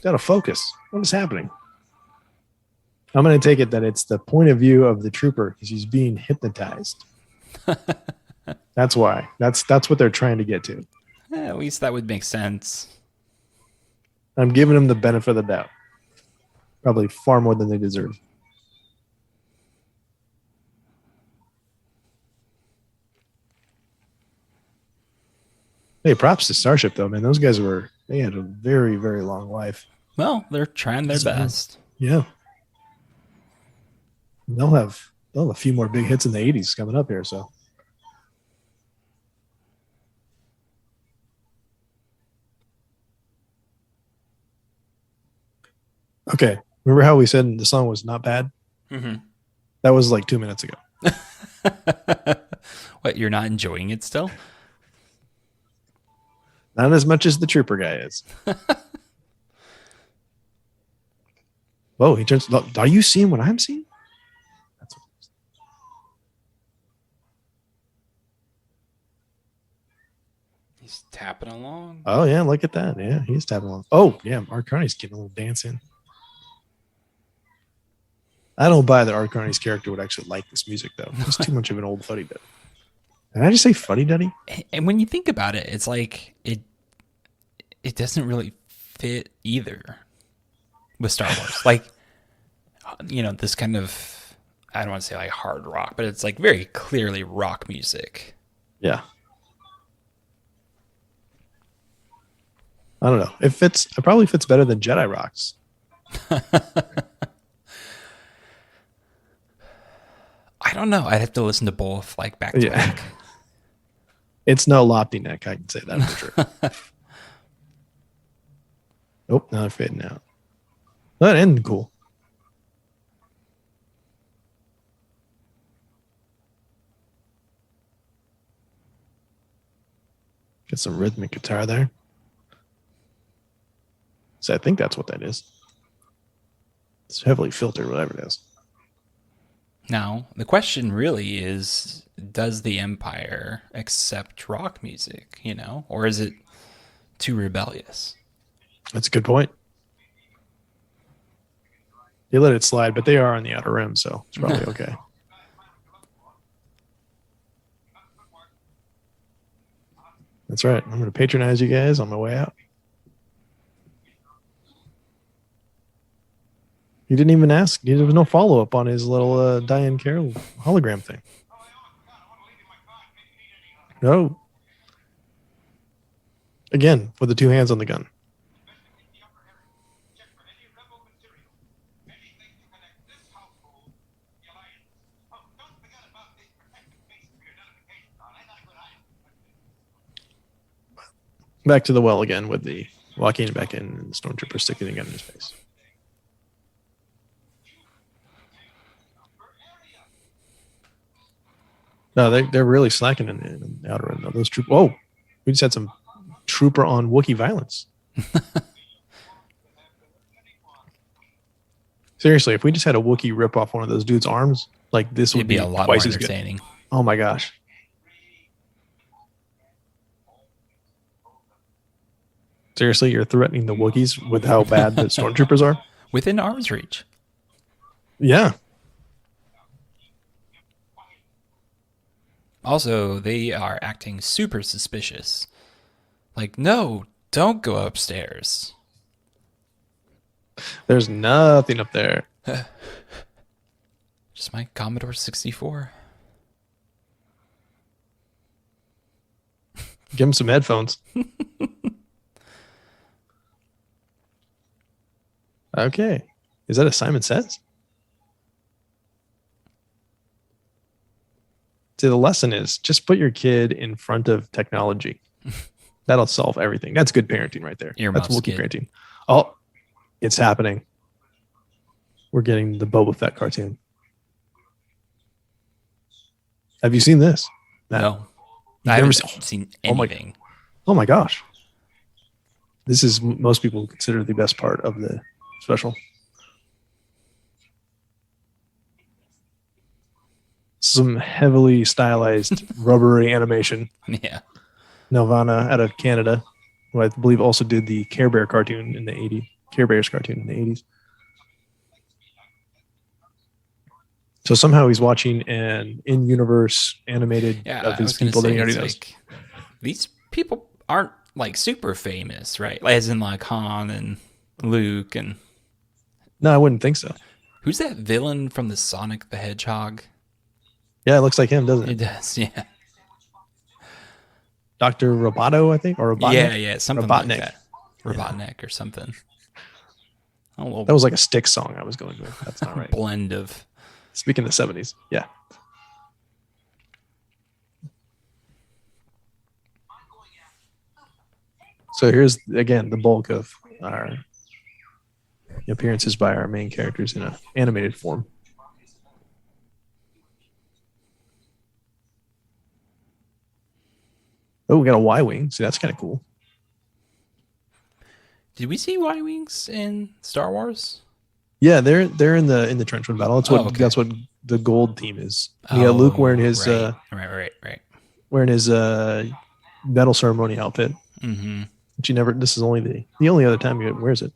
Got to focus. What is happening? I'm going to take it that it's the point of view of the trooper because he's being hypnotized. That's why. That's what they're trying to get to. At least that would make sense. I'm giving them the benefit of the doubt. Probably far more than they deserve. Hey, props to Starship though, man. Those guys they had a very, very long life. Well, they're trying their best. Yeah. They'll have a few more big hits in the 80s coming up here, so. Okay. Remember how we said the song was not bad? Mm-hmm. That was like 2 minutes ago. What, you're not enjoying it still? Not as much as the trooper guy is. Whoa, he turns. Are you seeing what I'm seeing? That's what He's tapping along. Oh, yeah, look at that. Yeah, he's tapping along. Oh, yeah, Art Carney's getting a little dance in. I don't buy that Art Carney's character would actually like this music, though. He's too much of an old fuddy-duddy. Did I just say fuddy-duddy? And when you think about it, it's like it doesn't really fit either with Star Wars. Like, you know, this kind of, I don't want to say like hard rock, but it's like very clearly rock music. Yeah. I don't know. It probably fits better than Jedi Rocks. I don't know. I'd have to listen to both like back to back. It's no lofty neck, I can say that for sure. Oh, now they're fading out. That ended cool. Get some rhythmic guitar there. So I think that's what that is. It's heavily filtered, whatever it is. Now, the question really is, does the Empire accept rock music, or is it too rebellious? That's a good point. They let it slide, but they are on the outer rim, so it's probably okay. That's right. I'm going to patronize you guys on my way out. He didn't even ask. There was no follow-up on his little Diane Carroll hologram thing. No. Again, with the two hands on the gun. Back to the well again with the walking back in and the stormtrooper sticking the gun in his face. No, they're really slacking in the outer rim though. Those troopers. Whoa, we just had some trooper on Wookiee violence. Seriously, if we just had a Wookiee rip off one of those dudes' arms, like this would It'd be a lot more entertaining. Oh my gosh. Seriously, you're threatening the Wookiees with how bad the stormtroopers are? Within arm's reach. Yeah. Also, they are acting super suspicious. Like, no, don't go upstairs. There's nothing up there. Just my Commodore 64. Give him some headphones. Okay. Is that a Simon Says? See, the lesson is just put your kid in front of technology. That'll solve everything. That's good parenting right there. That's Wookiee parenting. Oh, it's happening. We're getting the Boba Fett cartoon. Have you seen this? No. I haven't seen anything. Oh my gosh. This is most people consider the best part of the special. Some heavily stylized rubbery animation. Yeah. Nelvana out of Canada, who I believe also did the Care Bear cartoon in the 80s. Care Bears cartoon in the 80s. So somehow he's watching an in-universe animated of his people that he already knows. Like, these people aren't like super famous, right? As in like Han and Luke and... No, I wouldn't think so. Who's that villain from the Sonic the Hedgehog? Yeah, it looks like him, doesn't it? It does, yeah. Dr. Roboto, I think, or Robotnik? Yeah, something Robotnik. like that. Robotnik or something. That was like a Styx song I was going with. That's not right. Blend of... Speaking of the 70s, yeah. So here's, again, the bulk of our appearances by our main characters in an animated form. Oh, we got a Y-Wing. See, that's kind of cool. Did we see Y-Wings in Star Wars? Yeah, they're in the Trenchwood battle. That's what the gold team is. You got Luke wearing his right. wearing his medal ceremony outfit. Mm-hmm. Which this is only the only other time he wears it.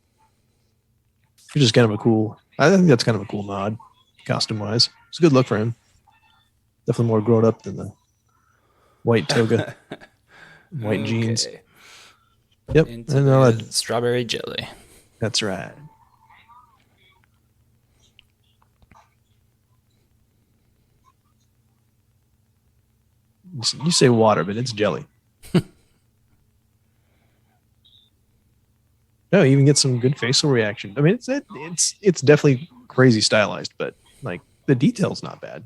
Which is kind of a cool. I think that's kind of a cool nod, costume wise. It's a good look for him. Definitely more grown up than the white toga, white jeans. Yep, and strawberry jelly. That's right. You say water, but it's jelly. No, you even get some good facial reaction. I mean, it's definitely crazy stylized, but like the detail's not bad.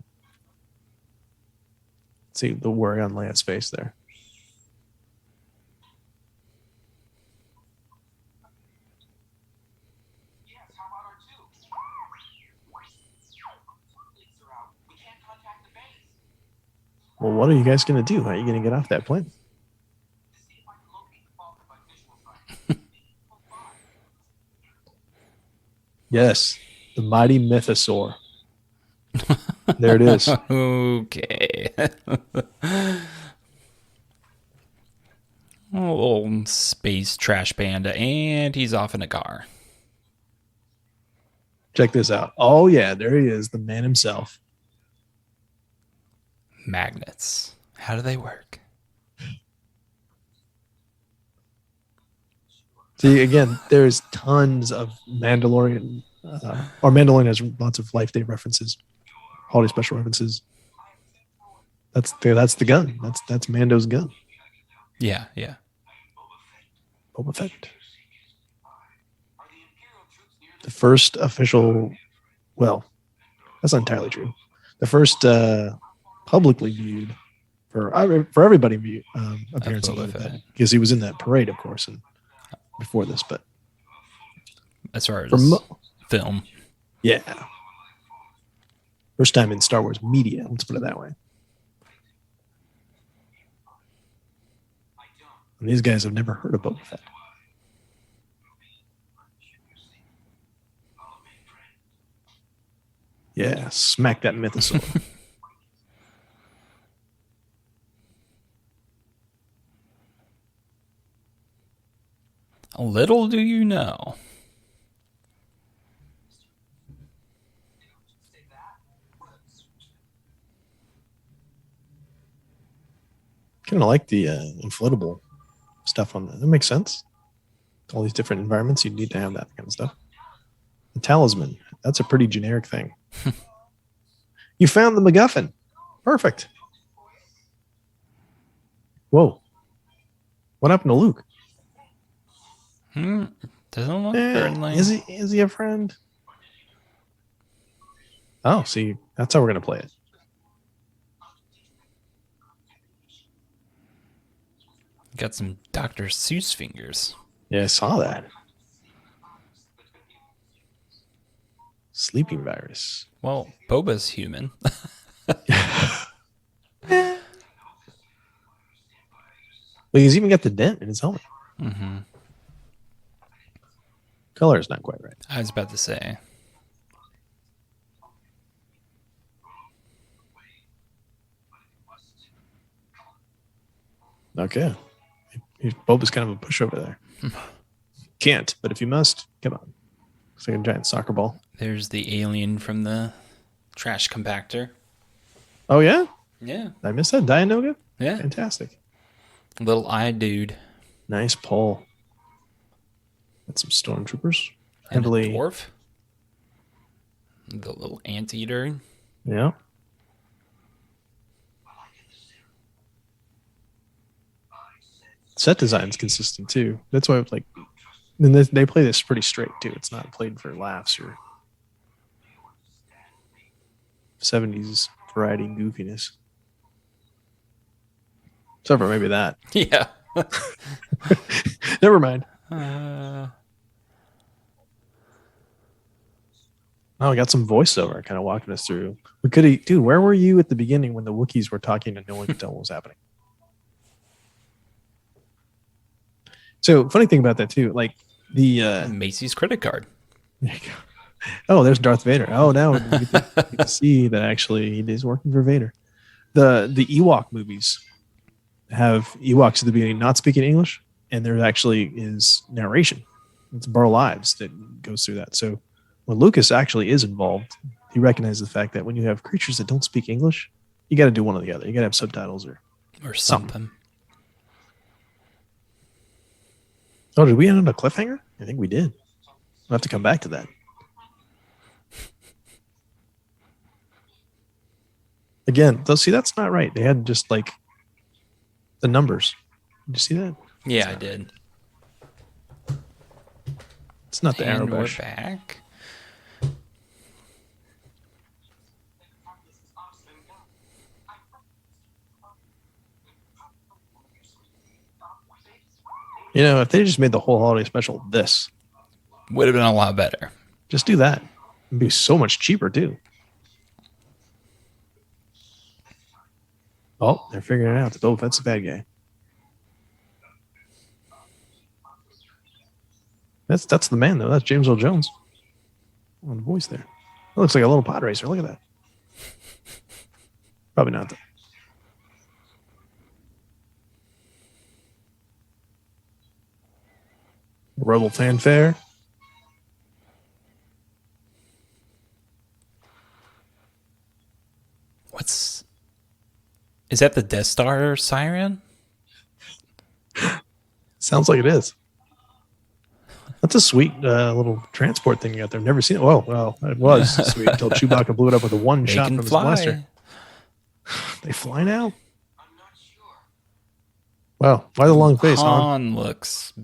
See the worry on Leia's face there. Well, what are you guys going to do? How are you going to get off that plane? Yes, the mighty mythosaur. There it is. Okay. Old space trash panda, and he's off in a car. Check this out. Oh, yeah, there he is, the man himself. Magnets. How do they work? See, again, there's tons of Mandalorian, or Mandalorian has lots of Life Day references, holiday special references. That's the gun. That's Mando's gun. Yeah. Boba Fett. The first official, well, that's not entirely true. The first publicly viewed for everybody viewed appearance of Boba Fett, because he was in that parade, of course, and before this, but as far as film, yeah, first time in Star Wars media. Let's put it that way. And these guys have never heard of Boba Fett. Yeah, smack that mythosaur. Little do you know. Kind of like the inflatable stuff on that. That makes sense. All these different environments, you need to have that kind of stuff. The talisman, that's a pretty generic thing. You found the MacGuffin. Perfect. Whoa. What happened to Luke? Doesn't look friendly. Is he a friend? Oh, see, that's how we're going to play it. Got some Dr. Seuss fingers. Yeah, I saw that. Sleeping virus. Well, Boba's human. Well, he's even got the dent in his helmet. Mm-hmm. Color is not quite right. I was about to say. Okay. Boba's kind of a pushover there. Can't, but if you must, come on. Looks like a giant soccer ball. There's the alien from the trash compactor. Oh, yeah? Yeah. I missed that. Dianoga? Yeah. Fantastic. Little eye dude. Nice pull. Got some stormtroopers. And a dwarf. The little anteater. Yeah. Set design's consistent too. That's why like, and they play this pretty straight too. It's not played for laughs or 70s variety goofiness. Except for maybe that. Yeah. Never mind. Oh, we got some voiceover kind of walking us through. We could, dude, where were you at the beginning when the Wookiees were talking and no one could tell what was happening? So, funny thing about that too, like the Macy's credit card. There you go. Oh, there's Darth Vader. Oh, now we get to see that actually he is working for Vader. The Ewok movies have Ewoks at the beginning not speaking English, and there actually is narration. It's Burl Ives that goes through that. So when Lucas actually is involved, he recognizes the fact that when you have creatures that don't speak English, you got to do one or the other. You got to have subtitles or something. Oh, did we end on a cliffhanger? I think we did. We'll have to come back to that. Again, see, that's not right. They had just like the numbers. Did you see that? Yeah, I did. It's not the arrow And we're bush. back. You know, if they just made the whole holiday special this, would have been a lot better. Just do that. It'd be so much cheaper too. Oh, they're figuring it out. The Boba Fett's a bad guy. That's the man, though. That's James Earl Jones on the voice there. That looks like a little pod racer. Look at that. Probably not, though. Rebel fanfare. Is that the Death Star siren? Sounds like it is. That's a sweet little transport thing you got there. I've never seen it. Well, it was sweet until Chewbacca blew it up with a one They shot can from his fly. blaster. They fly now? Wow. Why the long face, Han? Han looks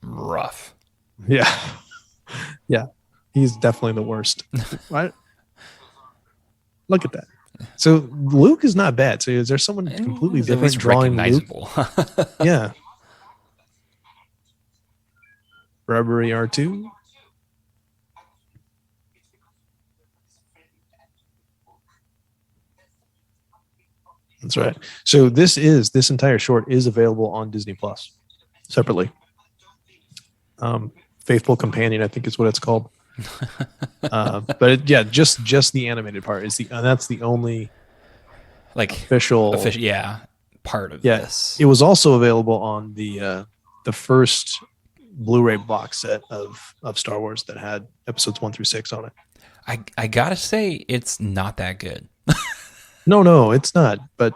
rough. Yeah. Yeah. He's definitely the worst. Right? Look at that. So Luke is not bad. So is there someone completely At different least drawing Luke? recognizable. Yeah. Rubbery R2. That's right. So this entire short is available on Disney Plus separately. Faithful Companion, I think is what it's called. But just the animated part is that's the only like official part of Yeah, this. it was also available on the first Blu-ray box set of Star Wars that had episodes 1 through 6 on it. I gotta say, it's not that good. No, it's not. But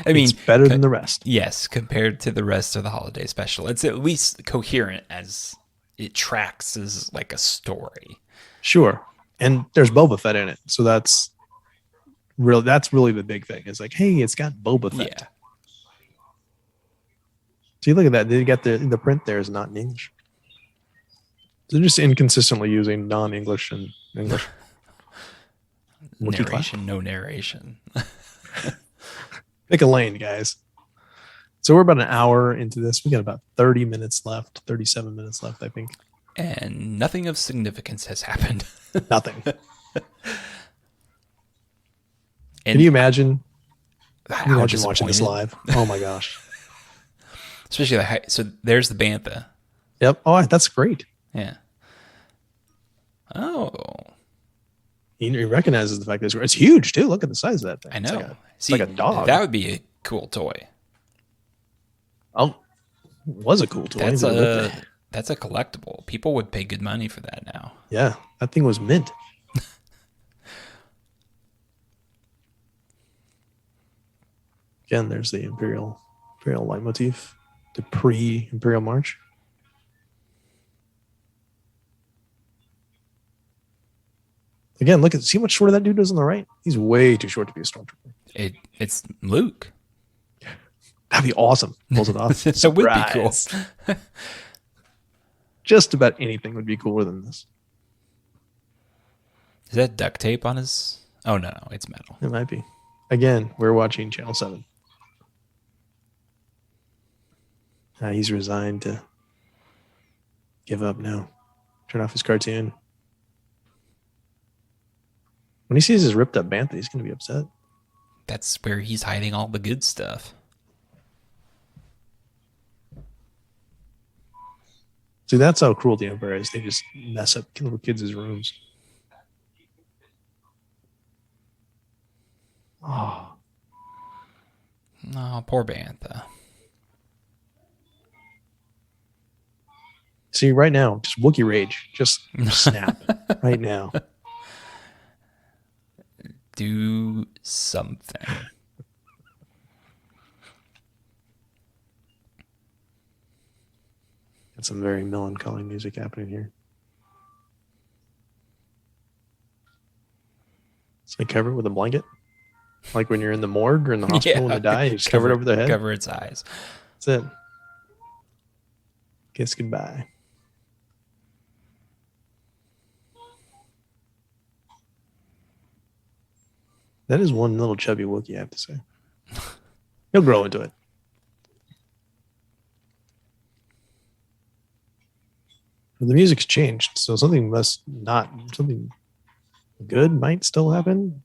I mean, it's better than the rest. Yes, compared to the rest of the holiday special, it's at least coherent as it tracks as like a story. Sure, and there's Boba Fett in it, so that's really the big thing. It's like, hey, it's got Boba Fett. Yeah. See, look at that. They got the print there is not in English. They're just inconsistently using non-English and English. Narration, no narration. Pick a lane, guys. So we're about an hour into this. We got about 30 minutes left, 37 minutes left, I think. And nothing of significance has happened. Nothing. Can you imagine? Watching this live? Oh my gosh. Especially so there's the Bantha. Yep. Oh, that's great. Yeah. Oh. He recognizes the fact that it's huge too. Look at the size of that thing. I know. It's like a dog. That would be a cool toy. Oh, it was a cool toy. That's a collectible. People would pay good money for that now. Yeah, that thing was mint. Again, there's the Imperial leitmotif, the pre-Imperial March. Again, see how much shorter that dude is on the right. He's way too short to be a stormtrooper. It's Luke. That'd be awesome. Pulls it off. That would be cool. Just about anything would be cooler than this. Is that duct tape on his? Oh no, it's metal. It might be. Again, we're watching Channel 7. He's resigned to give up now. Turn off his cartoon. When he sees his ripped up Bantha, he's going to be upset. That's where he's hiding all the good stuff. See, that's how cruel the Emperor is. They just mess up little kids' rooms. Oh, poor Bantha. See, right now, just Wookiee rage. Just snap right now. Do something. Got some very melancholy music happening here. So they cover it with a blanket? Like when you're in the morgue or in the hospital when they die, you just cover it over their head? Cover its eyes. That's it. Kiss goodbye. That is one little chubby Wookiee, I have to say. He'll grow into it. But the music's changed, so something good might still happen.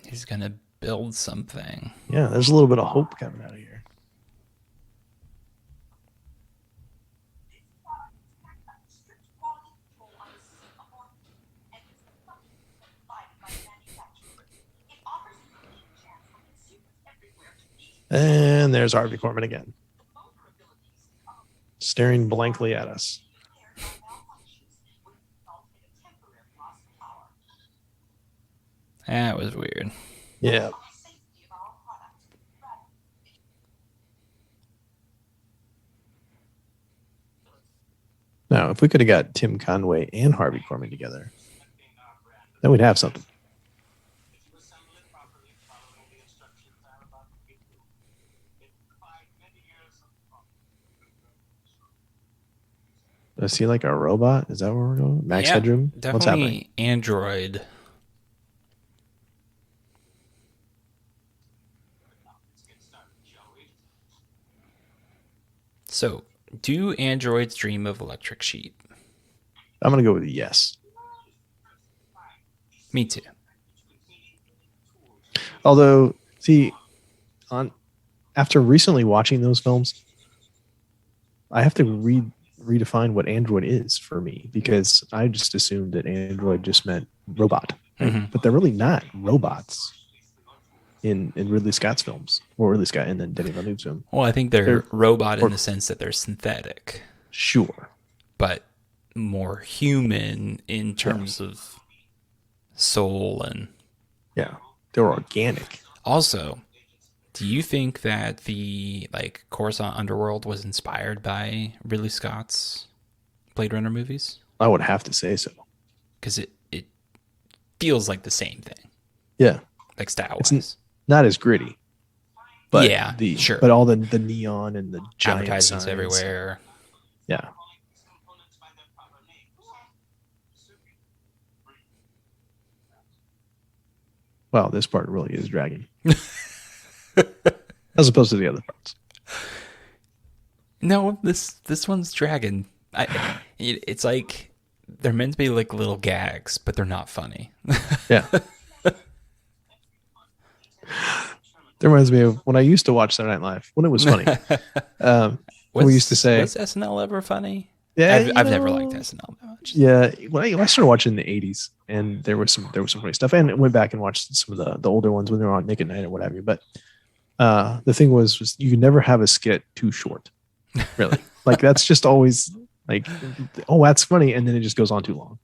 He's gonna build something. Yeah, there's a little bit of hope coming out of here. And there's Harvey Korman again, staring blankly at us. That was weird. Yeah. Now, if we could have got Tim Conway and Harvey Korman together, then we'd have something. Is he like a robot? Is that where we're going? Max Headroom? Definitely What's happening? Android. So, do androids dream of electric sheep? I'm going to go with yes. Me too. Although, see, after recently watching those films, I have to redefine what android is for me, because I just assumed that android just meant robot. Right? Mm-hmm. But they're really not robots in Ridley Scott's films, or Ridley Scott and then Denis Villeneuve's film. Well, I think they're robot in the sense that they're synthetic. Sure. But more human in terms of soul and... Yeah. They're organic. Also, do you think that the Coruscant Underworld was inspired by Ridley Scott's Blade Runner movies? I would have to say so. Because it feels like the same thing. Yeah. Like style-wise. Not as gritty. But yeah, sure. But all the neon and the giant advertisements signs everywhere. Yeah. Well, this part really is dragging. As opposed to the other parts. No, this one's dragging. It's like they're meant to be like little gags, but they're not funny. Yeah. That reminds me of when I used to watch Saturday Night Live, when it was funny. We used to say, was SNL ever funny? Yeah, I've never liked SNL that much. Yeah, when I started watching in the 80s, and there was some funny stuff, and I went back and watched some of the older ones when they were on Nick at Night or whatever. But the thing was you could never have a skit too short, really. Like that's just always like, oh, that's funny, and then it just goes on too long.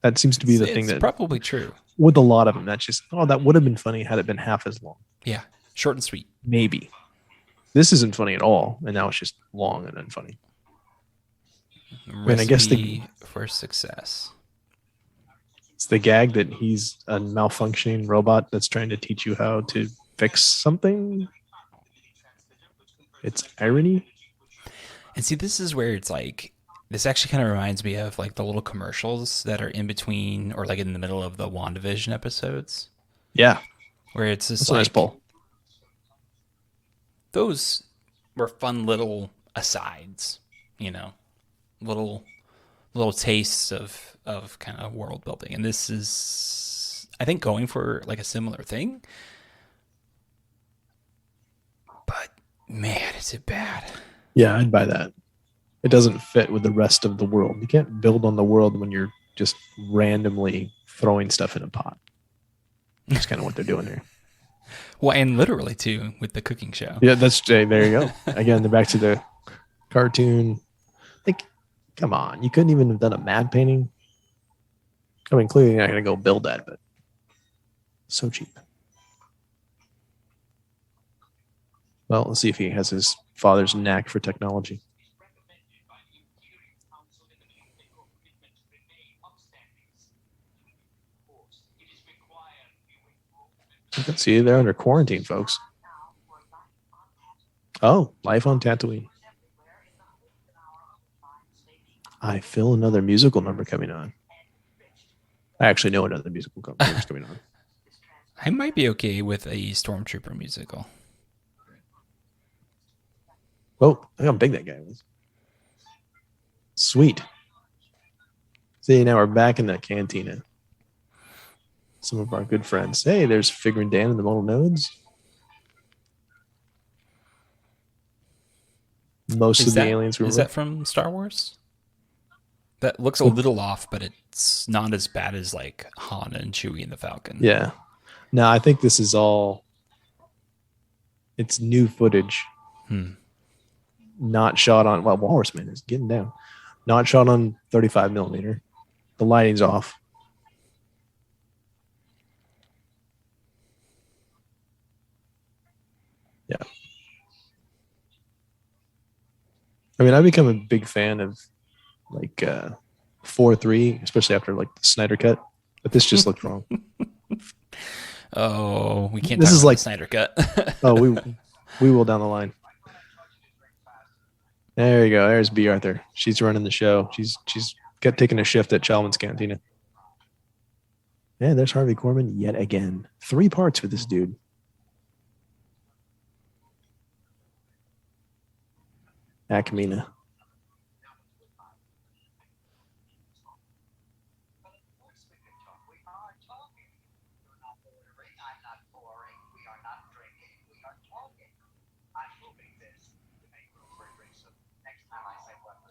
That seems to be the thing that probably true with a lot of them. That's just that would have been funny had it been half as long. Yeah, short and sweet. Maybe this isn't funny at all, and now it's just long and unfunny. And I guess for success. It's the gag that he's a malfunctioning robot that's trying to teach you how to fix something. It's irony. And see, this is where it's like, this actually kind of reminds me of like the little commercials that are in between or like in the middle of the WandaVision episodes. Yeah. Where it's just that's like, a nice pull. Those were fun little asides, you know, little tastes of kind of world building. And this is, I think, going for like a similar thing. But man, is it bad. Yeah, I'd buy that. It doesn't fit with the rest of the world. You can't build on the world when you're just randomly throwing stuff in a pot. That's kind of what they're doing here. Well, and literally too with the cooking show. Yeah, there you go. Again, they're back to the cartoon. Like, come on, you couldn't even have done a mad painting. I mean, clearly you're not going to go build that, but so cheap. Well, let's see if he has his father's knack for technology. Let's see, they're under quarantine, folks. Oh, life on Tatooine. I feel another musical number coming on. I actually know another musical number is coming on. I might be okay with a Stormtrooper musical. Whoa, look how big that guy was. Sweet. See, now we're back in the cantina. some of our good friends. Hey, there's Figuring Dan and the Modal Nodes. Most of the aliens is that from Star Wars? That looks a little off, but it's not as bad as like Han and Chewie and the Falcon. Yeah. No, I think this is all. It's new footage. Not shot on. Well, Walrusman is getting down. Not shot on 35 millimeter. The lighting's off. Yeah. I mean, I've become a big fan of like 4:3, especially after like the Snyder cut. But this just looked wrong. Oh, we can't. This talk is about like the Snyder cut. Oh, we will down the line. There you go. There's B. Arthur. She's running the show. She's taking a shift at Chalman's Cantina. Yeah, there's Harvey Korman yet again. 3 parts for this dude. Akamina.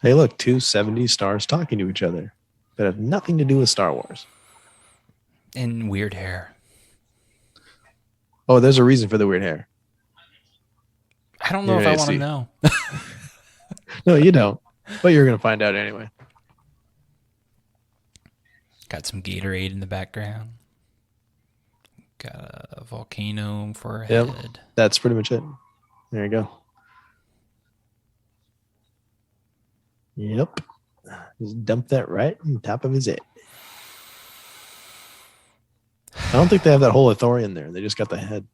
Hey, look, 2 70 stars talking to each other that have nothing to do with Star Wars. And weird hair. Oh, there's a reason for the weird hair. I don't know if I want to know. No, you don't. But you're going to find out anyway. Got some Gatorade in the background. Got a volcano for a head. That's pretty much it. There you go. Yep. Just dump that right on top of his head. I don't think they have that whole Ithorian there. They just got the head.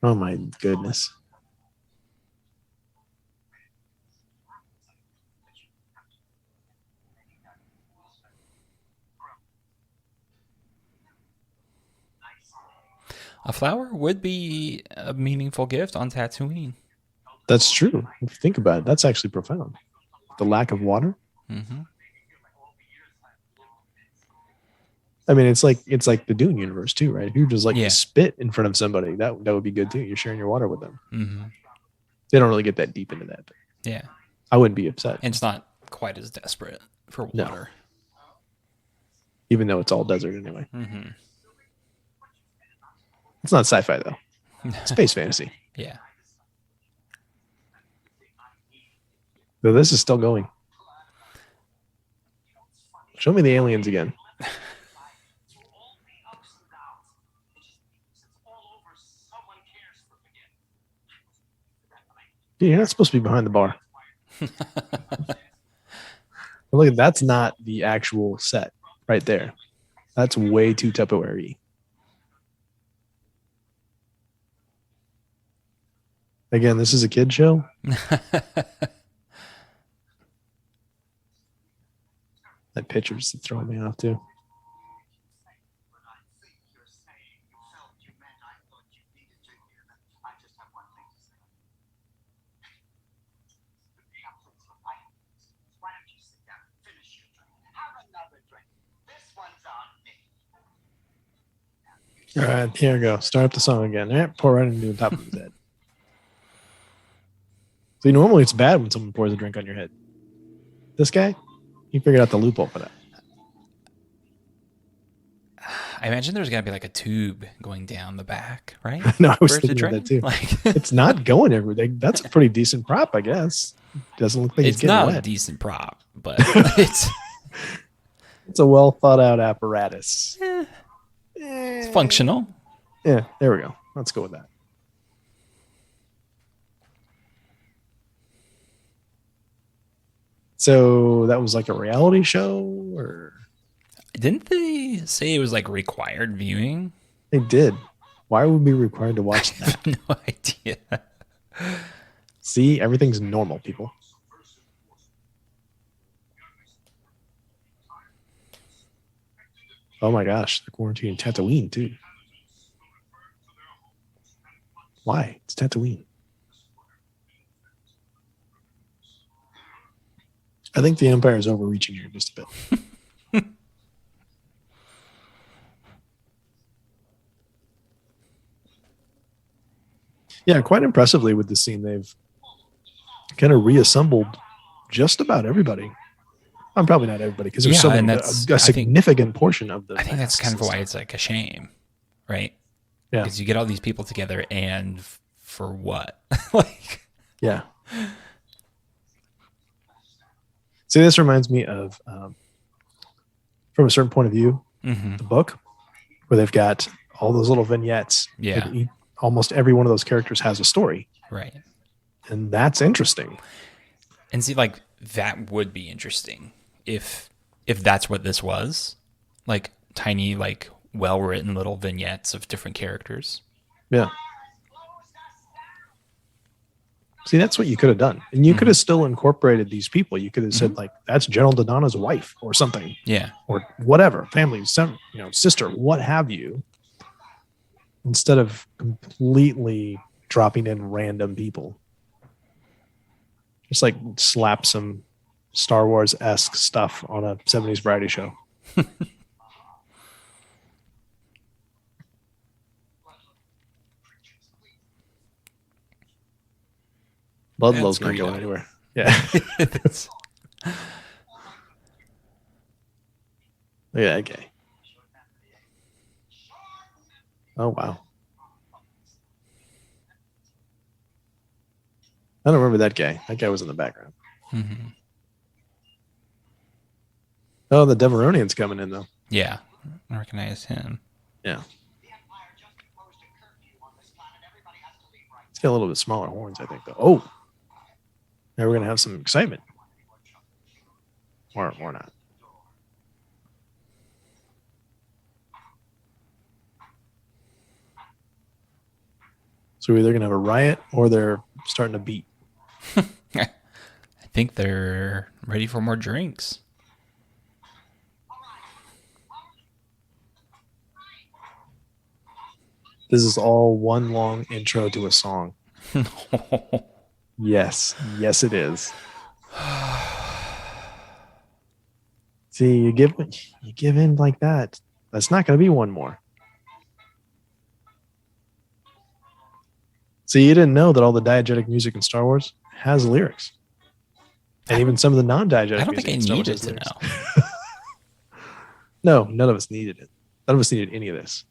Oh my goodness. A flower would be a meaningful gift on Tatooine. That's true. If you think about it, that's actually profound. The lack of water. Mm-hmm. I mean, it's like the Dune universe too, right? If you just Yeah. spit in front of somebody, that would be good too. You're sharing your water with them. Mm-hmm. They don't really get that deep into that. Yeah. I wouldn't be upset. And it's not quite as desperate for water. No. Even though it's all desert anyway. Mm-hmm. It's not sci-fi though. Space fantasy. Yeah. Though this is still going. Show me the aliens again. Dude, you're not supposed to be behind the bar. Look, that's not the actual set right there. That's way too Tupperware-y. Again, this is a kid show. That picture's throwing me off too. All right, here we go. Start up the song again. All right, pour right into the top of his head. See, normally it's bad when someone pours a drink on your head. This guy, he figured out the loophole for that. I imagine there's got to be like a tube going down the back, right? No, I was thinking of that too. Like, it's not going everywhere. That's a pretty decent prop, I guess. Doesn't look like it's not wet. A decent prop, but it's a well thought out apparatus. It's functional. Yeah, there we go. Let's go with that. So that was like a reality show, or didn't they say it was like required viewing? They did. Why would we be required to watch that? I have no idea. See, everything's normal, people. Oh my gosh, the quarantine in Tatooine too. Why? It's Tatooine. I think the Empire is overreaching here just a bit. Yeah, quite impressively with the scene, they've kind of reassembled just about everybody. I'm probably not everybody because there's a significant portion of the. I think that's kind of why it's like a shame, right? Yeah, because you get all these people together, and for what? Like, yeah. See, this reminds me of, from a certain point of view, the book, where they've got all those little vignettes. Yeah. Almost every one of those characters has a story. Right. And that's interesting. And see, like, that would be interesting if that's what this was. Like, tiny, like, well-written little vignettes of different characters. Yeah. See, that's what you could have done. And you could have still incorporated these people. You could have said, like, that's General Dodonna's wife or something. Yeah. Or whatever, family, son, sister, what have you. Instead of completely dropping in random people. Just like slap some Star Wars-esque stuff on a 70s variety show. Ludlow's not going anywhere. Yeah. Look at that guy. Oh, wow. I don't remember that guy. That guy was in the background. Mm-hmm. Oh, the Deveronian's coming in, though. Yeah. I recognize him. Yeah. He's got a little bit smaller horns, I think, though. Oh. Now we're going to have some excitement. Or not. So we're either going to have a riot or they're starting to beat. I think they're ready for more drinks. This is all one long intro to a song. Yes. Yes, it is. See, you give in like that. That's not going to be one more. See, you didn't know that all the diegetic music in Star Wars has lyrics. And even some of the non-diegetic music. I don't think I needed to know. No, none of us needed it. None of us needed any of this.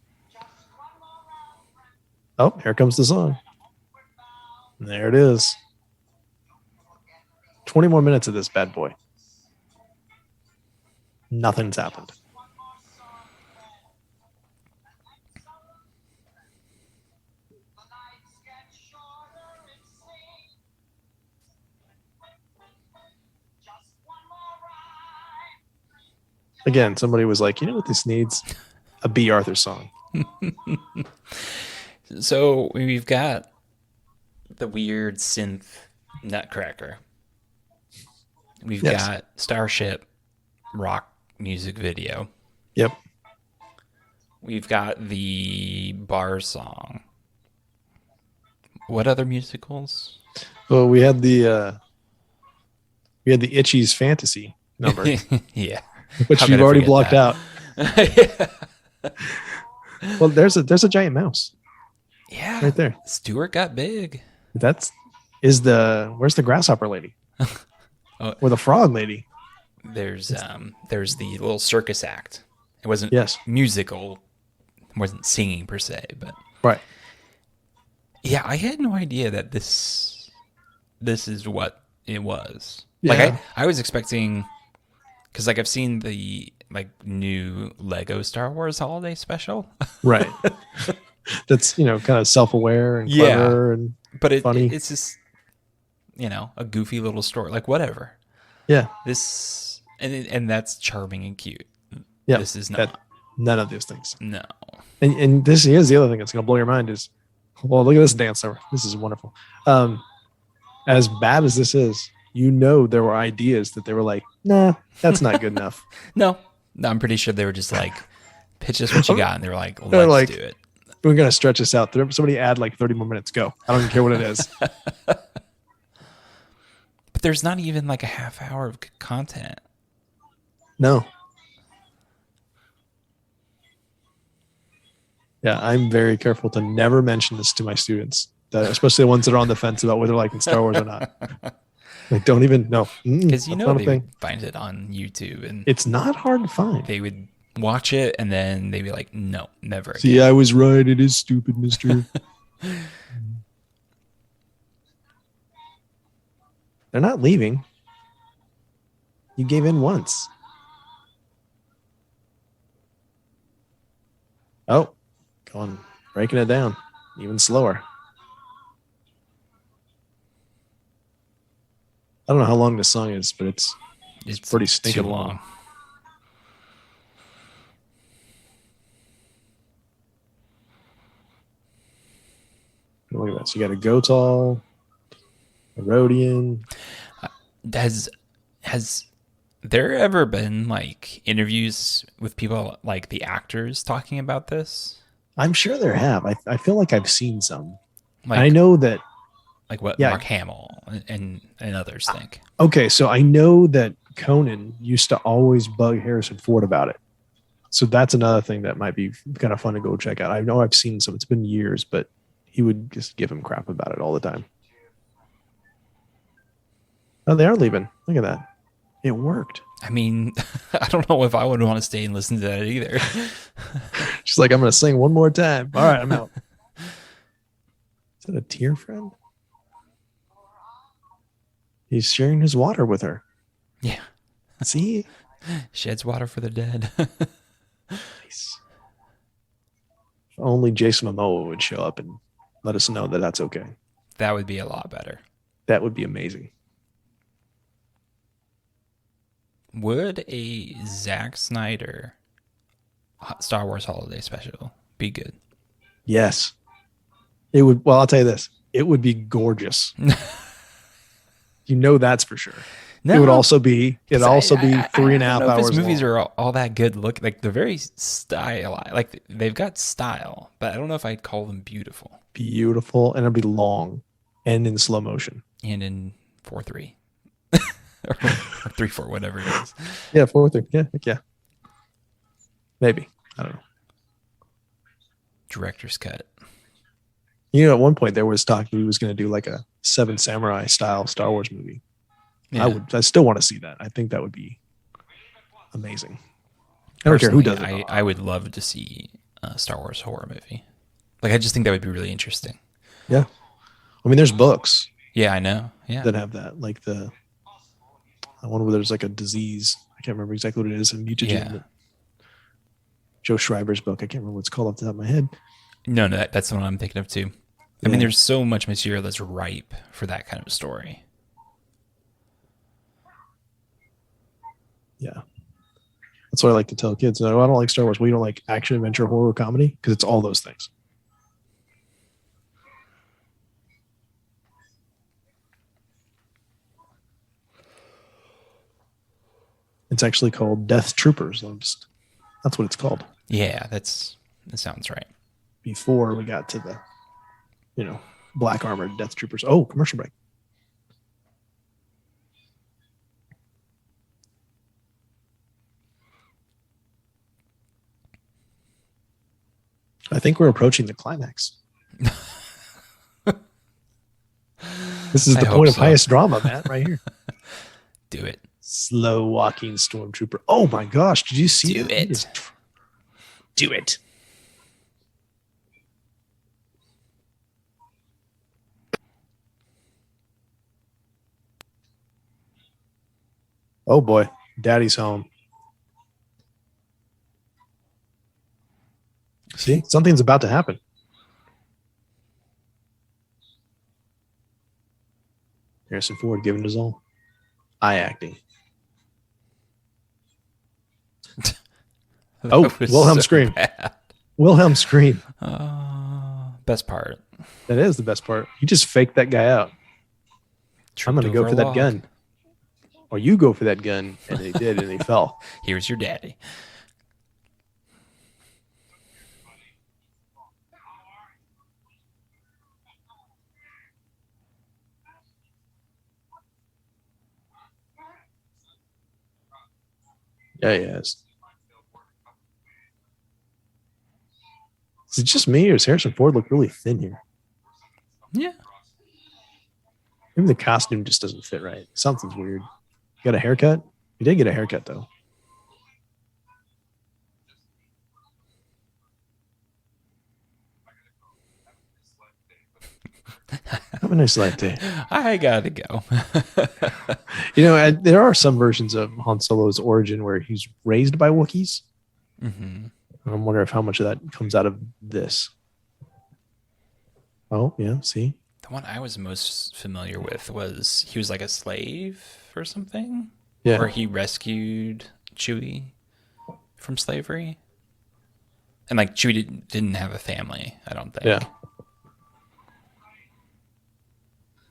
Oh, here comes the song. And there it is. 20 more minutes of this bad boy. Nothing's happened. Again, somebody was like, you know what this needs? A B. Arthur song. So we've got the weird synth nutcracker. We've got Starship rock music video. Yep. We've got the bar song. What other musicals? Well, we had the Itchy's Fantasy number. Yeah. Which you've already blocked out. Well, there's a giant mouse. Yeah. Right there. Stuart got big. Where's the grasshopper lady? Or the frog lady? There's the little circus act. It wasn't musical. It wasn't singing per se, but right. Yeah, I had no idea that this is what it was. Yeah. Like I was expecting, because like I've seen the new Lego Star Wars holiday special. Right. That's kind of self-aware and clever and funny. It's just a goofy little story, like whatever. Yeah. This and that's charming and cute. Yeah. This is not. None of those things. No. And this is the other thing that's going to blow your mind is, well, look at this dance number. This is wonderful. As bad as this is, there were ideas that they were like, nah, that's not good enough. No, I'm pretty sure they were just like, pitch us what you got, and they were like, let's do it. We're going to stretch this out. Somebody add like 30 more minutes. Go. I don't even care what it is. But there's not even like a half hour of content. No. Yeah, I'm very careful to never mention this to my students, especially the ones that are on the fence about whether liking Star Wars or not. Like, don't even know. Because they would find it on YouTube. And it's not hard to find. They would watch it and then they'd be like, no, never again. See, I was right. It is stupid, mister. They're not leaving. You gave in once. Oh, going, breaking it down even slower. I don't know how long this song is, but it's pretty stinking long. Look at that. So you got a Gotal, a Rodian. Has there ever been like interviews with people like the actors talking about this? I'm sure there have. I feel like I've seen some. Like, I know that. Like what Mark Hamill and others think. Okay, so I know that Conan used to always bug Harrison Ford about it. So that's another thing that might be kind of fun to go check out. I know I've seen some. It's been years, but he would just give him crap about it all the time. Oh, they are leaving. Look at that. It worked. I mean, I don't know if I would want to stay and listen to that either. She's like, I'm going to sing one more time. All right, I'm out. Is that a tear friend? He's sharing his water with her. Yeah. See? Sheds water for the dead. Nice. If only Jason Momoa would show up and let us know that that's okay. That would be a lot better. That would be amazing. Would a Zack Snyder Star Wars Holiday Special be good? Yes. It would. Well, I'll tell you this. It would be gorgeous. You know that's for sure. No, it would also be. It'd also be 3.5 hours. His movies are all that good look. Like they're very stylized. Like they've got style, but I don't know if I'd call them beautiful. Beautiful, and it'll be long, and in slow motion, and in 4:3 or 3:4, whatever it is. Yeah, 4:3. Yeah, heck yeah. Maybe I don't know. Director's cut. You know, at one point there was talk he was going to do like a Seven Samurai style Star Wars movie. Yeah. I still want to see that. I think that would be amazing. I don't care who does it. I would love to see a Star Wars horror movie. Like, I just think that would be really interesting. Yeah. I mean, there's books. Yeah, I know. Yeah. That have that. Like the one where there's like a disease. I can't remember exactly what it is. A mutagen. Yeah. Joe Schreiber's book. I can't remember what it's called off the top of my head. No, that's the one I'm thinking of too. I mean, there's so much material that's ripe for that kind of story. Yeah. That's what I like to tell kids. No, I don't like Star Wars. Well, you don't like action, adventure, horror, comedy? Because it's all those things. It's actually called Death Troopers. That's what it's called. Yeah, that sounds right. Before we got to the, black armored Death Troopers. Oh, commercial break. I think we're approaching the climax. This is the point of highest drama, Matt, right here. Do it. Slow walking stormtrooper. Oh my gosh, did you see Do it? Do it. Oh boy, Daddy's home. See, something's about to happen. Harrison Ford giving his all. Eye acting. Wilhelm scream. Bad. Wilhelm scream. Best part. That is the best part. You just faked that guy out. I'm going to go for that gun. Or you go for that gun, and they did, and they fell. Here's your daddy. Yeah, he has. Is it just me, or does Harrison Ford look really thin here? Yeah. Maybe the costume just doesn't fit right. Something's weird. Got a haircut? He did get a haircut, though. Have a nice life day. I gotta go. There are some versions of Han Solo's origin where he's raised by Wookiees. Mm-hmm. I'm wondering if how much of that comes out of this. Oh, yeah, see? The one I was most familiar with was he was like a slave or something? Yeah. Or he rescued Chewie from slavery. And like Chewie didn't have a family, I don't think. Yeah.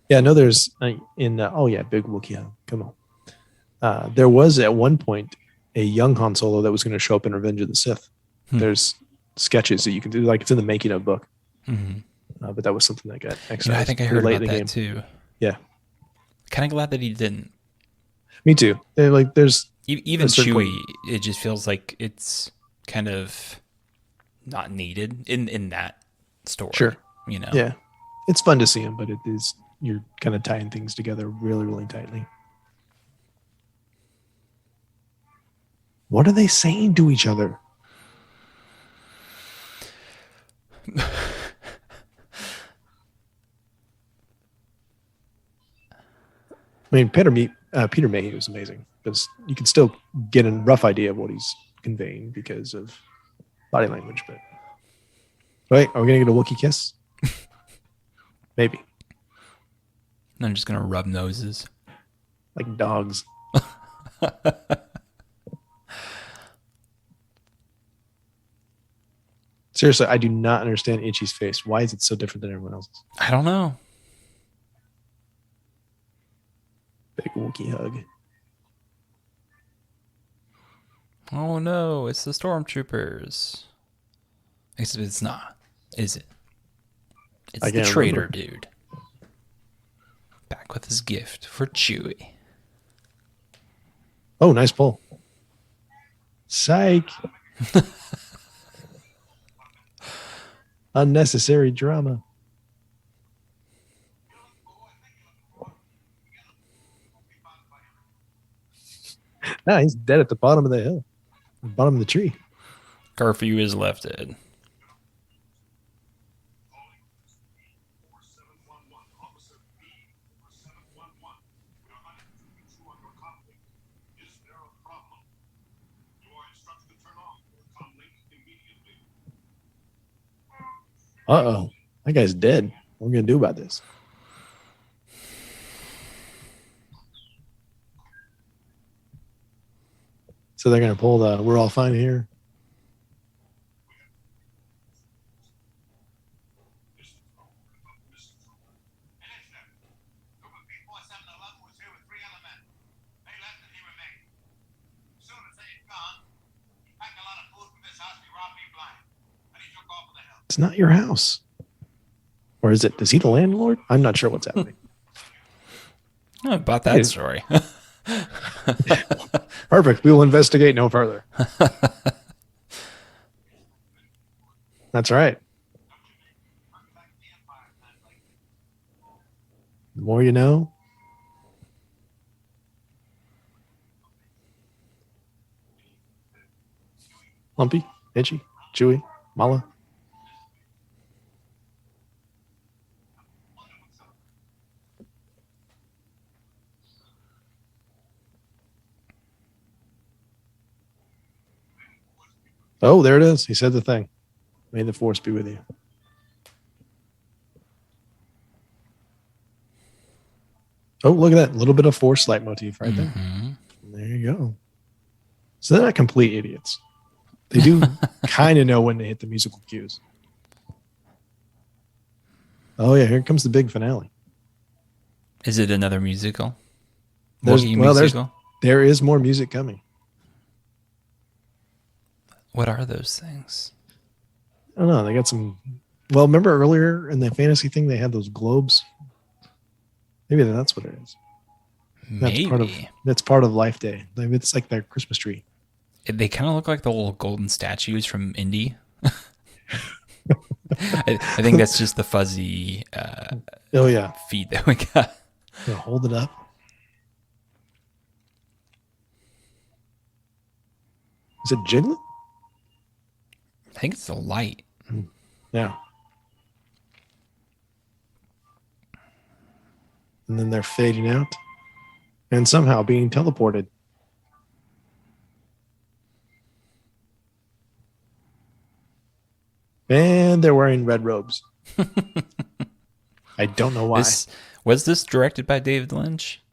Yeah, I know there's big Wookiee hug. Come on. There was at one point a young Han Solo that was going to show up in Revenge of the Sith. There's sketches that you can do, like it's in the making of book. Mm-hmm. But that was something that got excised. I think I heard about that too. Yeah. Kind of glad that he didn't. Me too. There's even Chewie, it just feels like it's kind of not needed in that story. Sure. Yeah. It's fun to see him, but you're kind of tying things together really, really tightly. What are they saying to each other? I mean, Peter Mayhew is amazing, because you can still get a rough idea of what he's conveying because of body language. But wait, are we gonna get a Wookiee kiss? Maybe. I'm just gonna rub noses like dogs. Seriously, I do not understand Itchy's face. Why is it so different than everyone else's? I don't know. Big Wookiee hug. Oh no, it's the stormtroopers. Except it's not, is it? It's the traitor dude. Back with his gift for Chewie. Oh, nice pull. Psych. Unnecessary drama. Nah, he's dead at the bottom of the hill. The bottom of the tree. Curfew is lifted. Uh-oh. That guy's dead. What are we going to do about this? So they're going to pull the "we're all fine here." It's not your house. Or is it? Is he the landlord? I'm not sure what's happening. About that story. Perfect. We will investigate no further. That's right. The more you know. Lumpy, Itchy, Chewy, Mala. Oh, there it is. He said the thing. May the force be with you. Oh, look at that. A little bit of force light motif right there. There you go. So they're not complete idiots. They do kind of know when to hit the musical cues. Oh, yeah. Here comes the big finale. Is it another musical? There is more music coming. What are those things? I don't know. They got some. Well, remember earlier in the fantasy thing, they had those globes. Maybe that's what it is. Maybe that's part of Life Day. It's like their Christmas tree. They kind of look like the little golden statues from Indy. I think that's just the fuzzy Oh yeah. feet that we got. Yeah, hold it up. Is it jiggling? I think it's the light. Yeah. And then they're fading out and somehow being teleported. And they're wearing red robes. I don't know why. Was this directed by David Lynch?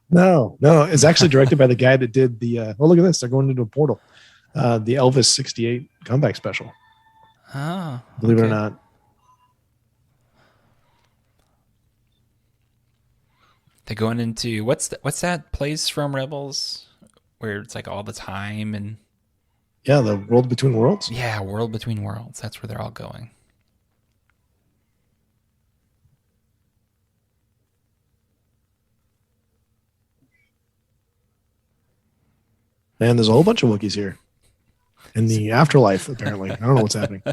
No. It's actually directed by the guy that did the. Oh, look at this! They're going into a portal. The Elvis '68 comeback special. Oh, Believe it or not. They're going into what's that place from Rebels where it's like all the time and Yeah, the World Between Worlds. yeah, World Between Worlds. That's where they're all going. And there's a whole bunch of Wookiees here. In the afterlife, apparently. I don't know what's happening.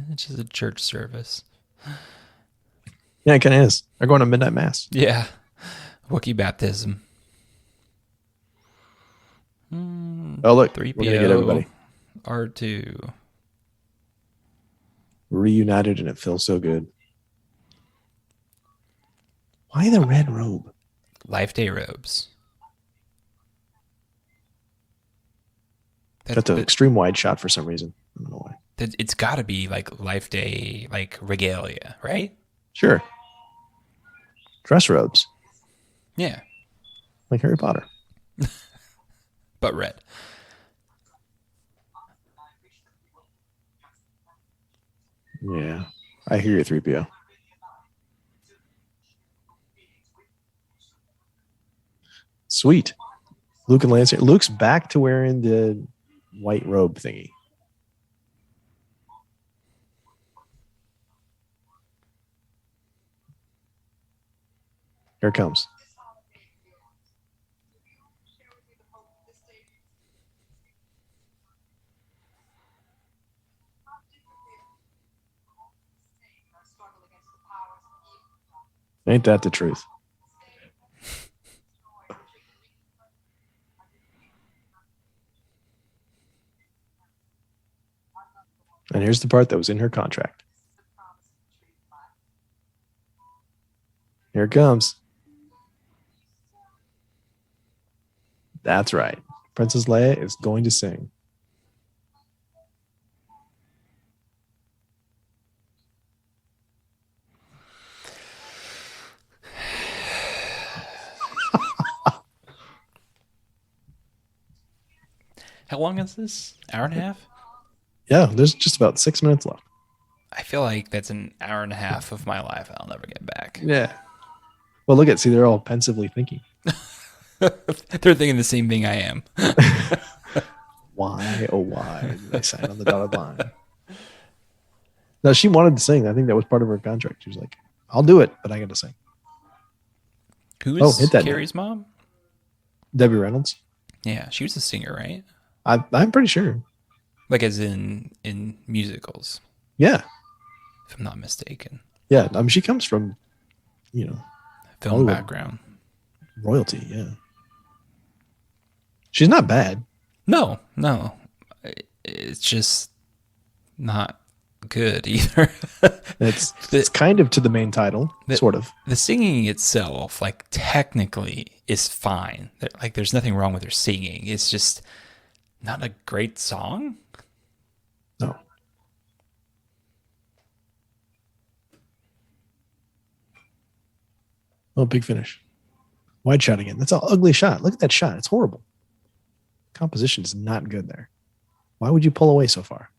It's just a church service. Yeah, it kind of is. They're going to midnight mass. Yeah, Wookiee baptism. Oh, look. 3PO, We're going to get everybody R2. reunited, and it feels so good. Why the red robe? Life Day robes. That's an extreme wide shot for some reason. I don't know why. It's got to be like Life Day, like regalia, right? Sure. Dress robes. Yeah, Like Harry Potter. but red. Yeah. I hear you, 3PO. Sweet. Luke and Lance. Luke's back to wearing the white robe thingy. Here it comes. Ain't that the truth? And here's the part that was in her contract. Here it comes. That's right. Princess Leia is going to sing. How long is this? Hour and a half? Yeah, there's just about 6 minutes left. I feel like that's an hour and a half of my life I'll never get back. Yeah. Well, look at, see, they're all pensively thinking. They're thinking the same thing I am. Why, oh why did I sign on the dotted line? No, she wanted to sing. I think that was part of her contract. She was like, I'll do it, but I got to sing. Who is Carrie's mom? Debbie Reynolds. Yeah, she was a singer, right? I'm pretty sure. Like as in musicals. Yeah. If I'm not mistaken. Yeah, I mean, she comes from, film Hollywood background. Royalty, yeah. She's not bad. No. It's just not good either. It's kind of to the main title, sort of. The singing itself, like technically, is fine. Like there's nothing wrong with her singing. It's just not a great song. No. Oh, big finish. Wide shot again. That's an ugly shot. Look at that shot. It's horrible. Composition is not good there. Why would you pull away so far?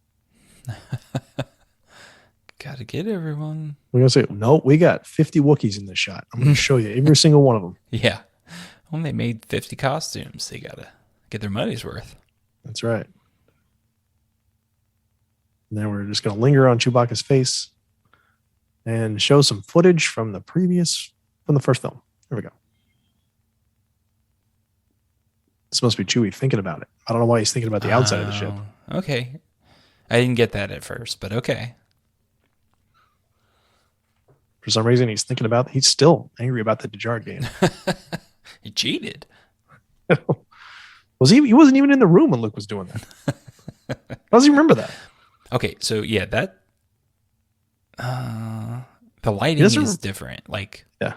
Gotta get everyone. We're going to say, no, we got 50 Wookiees in this shot. I'm going to show you every single one of them. Yeah. When they made 50 costumes, they gotta get their money's worth. That's right. And then we're just going to linger on Chewbacca's face and show some footage from the first film. Here we go. supposed to be Chewie thinking about it. I don't know why he's thinking about the outside of the ship. Okay. I didn't get that at first, but okay. For some reason, he's still angry about the Jar game. He cheated. He wasn't even in the room when Luke was doing that. How does he remember that? Okay, so yeah, that the lighting is different. Like, yeah.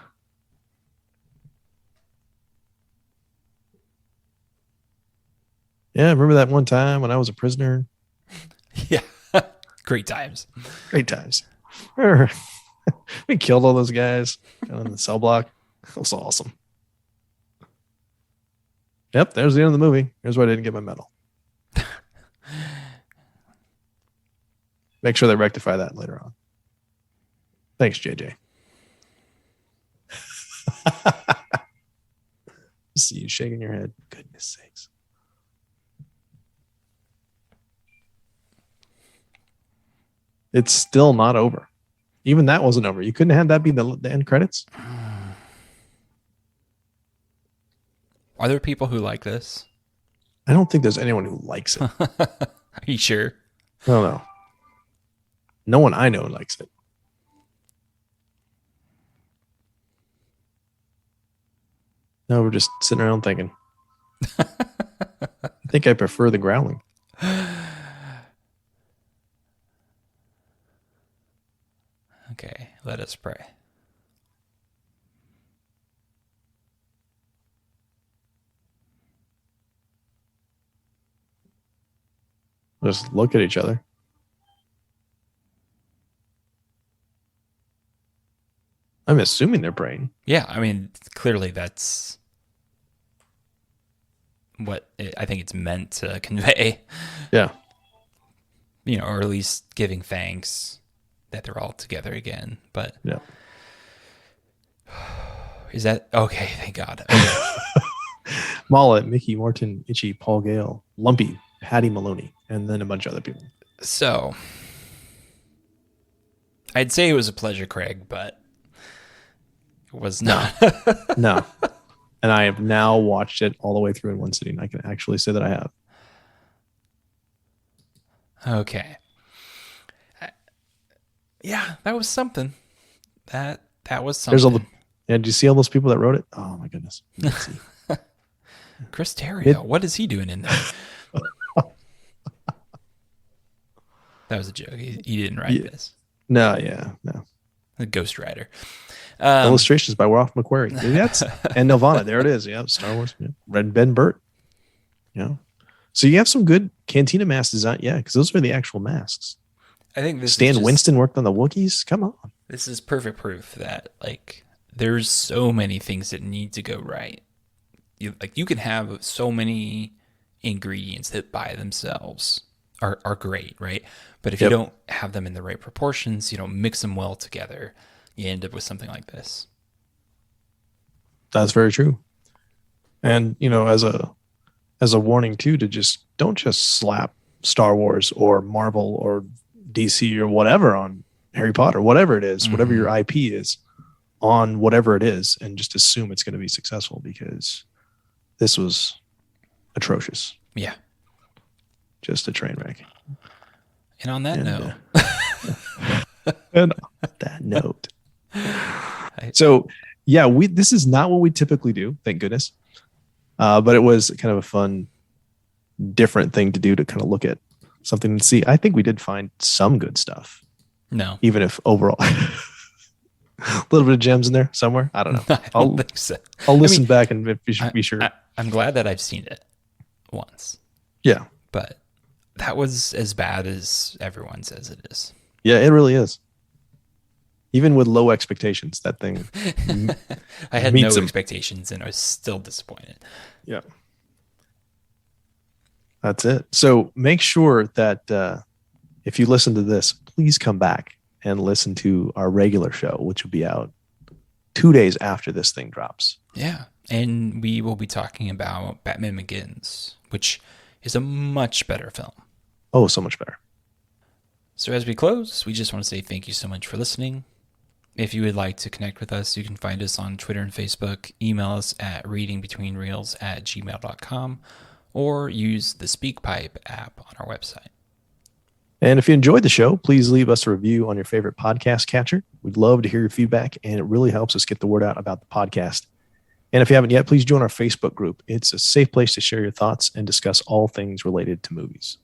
Yeah, remember that one time when I was a prisoner? Yeah. Great times. Great times. We killed all those guys in the cell block. That was awesome. Yep, there's the end of the movie. Here's why I didn't get my medal. Make sure they rectify that later on. Thanks, JJ. See you shaking your head. Goodness sakes. It's still not over. Even that wasn't over. You couldn't have that be the end credits? Are there people who like this? I don't think there's anyone who likes it. Are you sure? I don't know. No one I know likes it. No, we're just sitting around thinking. I think I prefer the growling. Okay, let us pray. Just look at each other. I'm assuming they're praying. Yeah, I mean, clearly that's what I think it's meant to convey. Yeah. You know, or at least giving thanks that they're all together again. But yeah. Is that okay? Thank God. Okay. Mala, Mickey, Morton, Itchy, Paul Gale, Lumpy, Patty Maloney, and then a bunch of other people. So I'd say it was a pleasure, Craig, but it was not. No. And I have now watched it all the way through in one sitting. I can actually say that I have. Okay. Yeah, that was something. That was something. There's all the. Yeah, did you see all those people that wrote it? Oh my goodness. Let's see. Chris Terrio, what is he doing in there? That was a joke. He didn't write this. No. The Ghost Rider. Illustrations by Ralph McQuarrie. That's and Nirvana. There it is. Yeah, Star Wars. Yeah. Red Ben Burt. Yeah. So you have some good Cantina mask design. Yeah, because those are the actual masks. I think this Stan Winston worked on the Wookiees. Come on. This is perfect proof that there's so many things that need to go right. You can have so many ingredients that by themselves are great, right? But if you don't have them in the right proportions, you don't mix them well together, you end up with something like this. That's very true. And as a warning too, to don't just slap Star Wars or Marvel or DC or whatever on Harry Potter, whatever it is, whatever your IP is, on whatever it is, and just assume it's going to be successful, because this was atrocious. Yeah. Just a train wreck. And on that note. And on that note. So, yeah, this is not what we typically do, thank goodness. But it was kind of a fun, different thing to do, to kind of look at something and see. I think we did find some good stuff. No. Even if overall... a little bit of gems in there somewhere. I don't know. I don't think so. I'll listen back and be sure. I'm glad that I've seen it once. Yeah. But that was as bad as everyone says it is. Yeah, it really is. Even with low expectations, that thing. I had no expectations and I was still disappointed. Yeah. That's it. So make sure that if you listen to this, please come back and listen to our regular show, which will be out 2 days after this thing drops. Yeah. And we will be talking about Batman Begins, which is a much better film. Oh, so much better. So as we close, we just want to say thank you so much for listening. If you would like to connect with us, you can find us on Twitter and Facebook, email us at readingbetweenreels@gmail.com, or use the SpeakPipe app on our website. And if you enjoyed the show, please leave us a review on your favorite podcast catcher. We'd love to hear your feedback, and it really helps us get the word out about the podcast. And if you haven't yet, please join our Facebook group. It's a safe place to share your thoughts and discuss all things related to movies.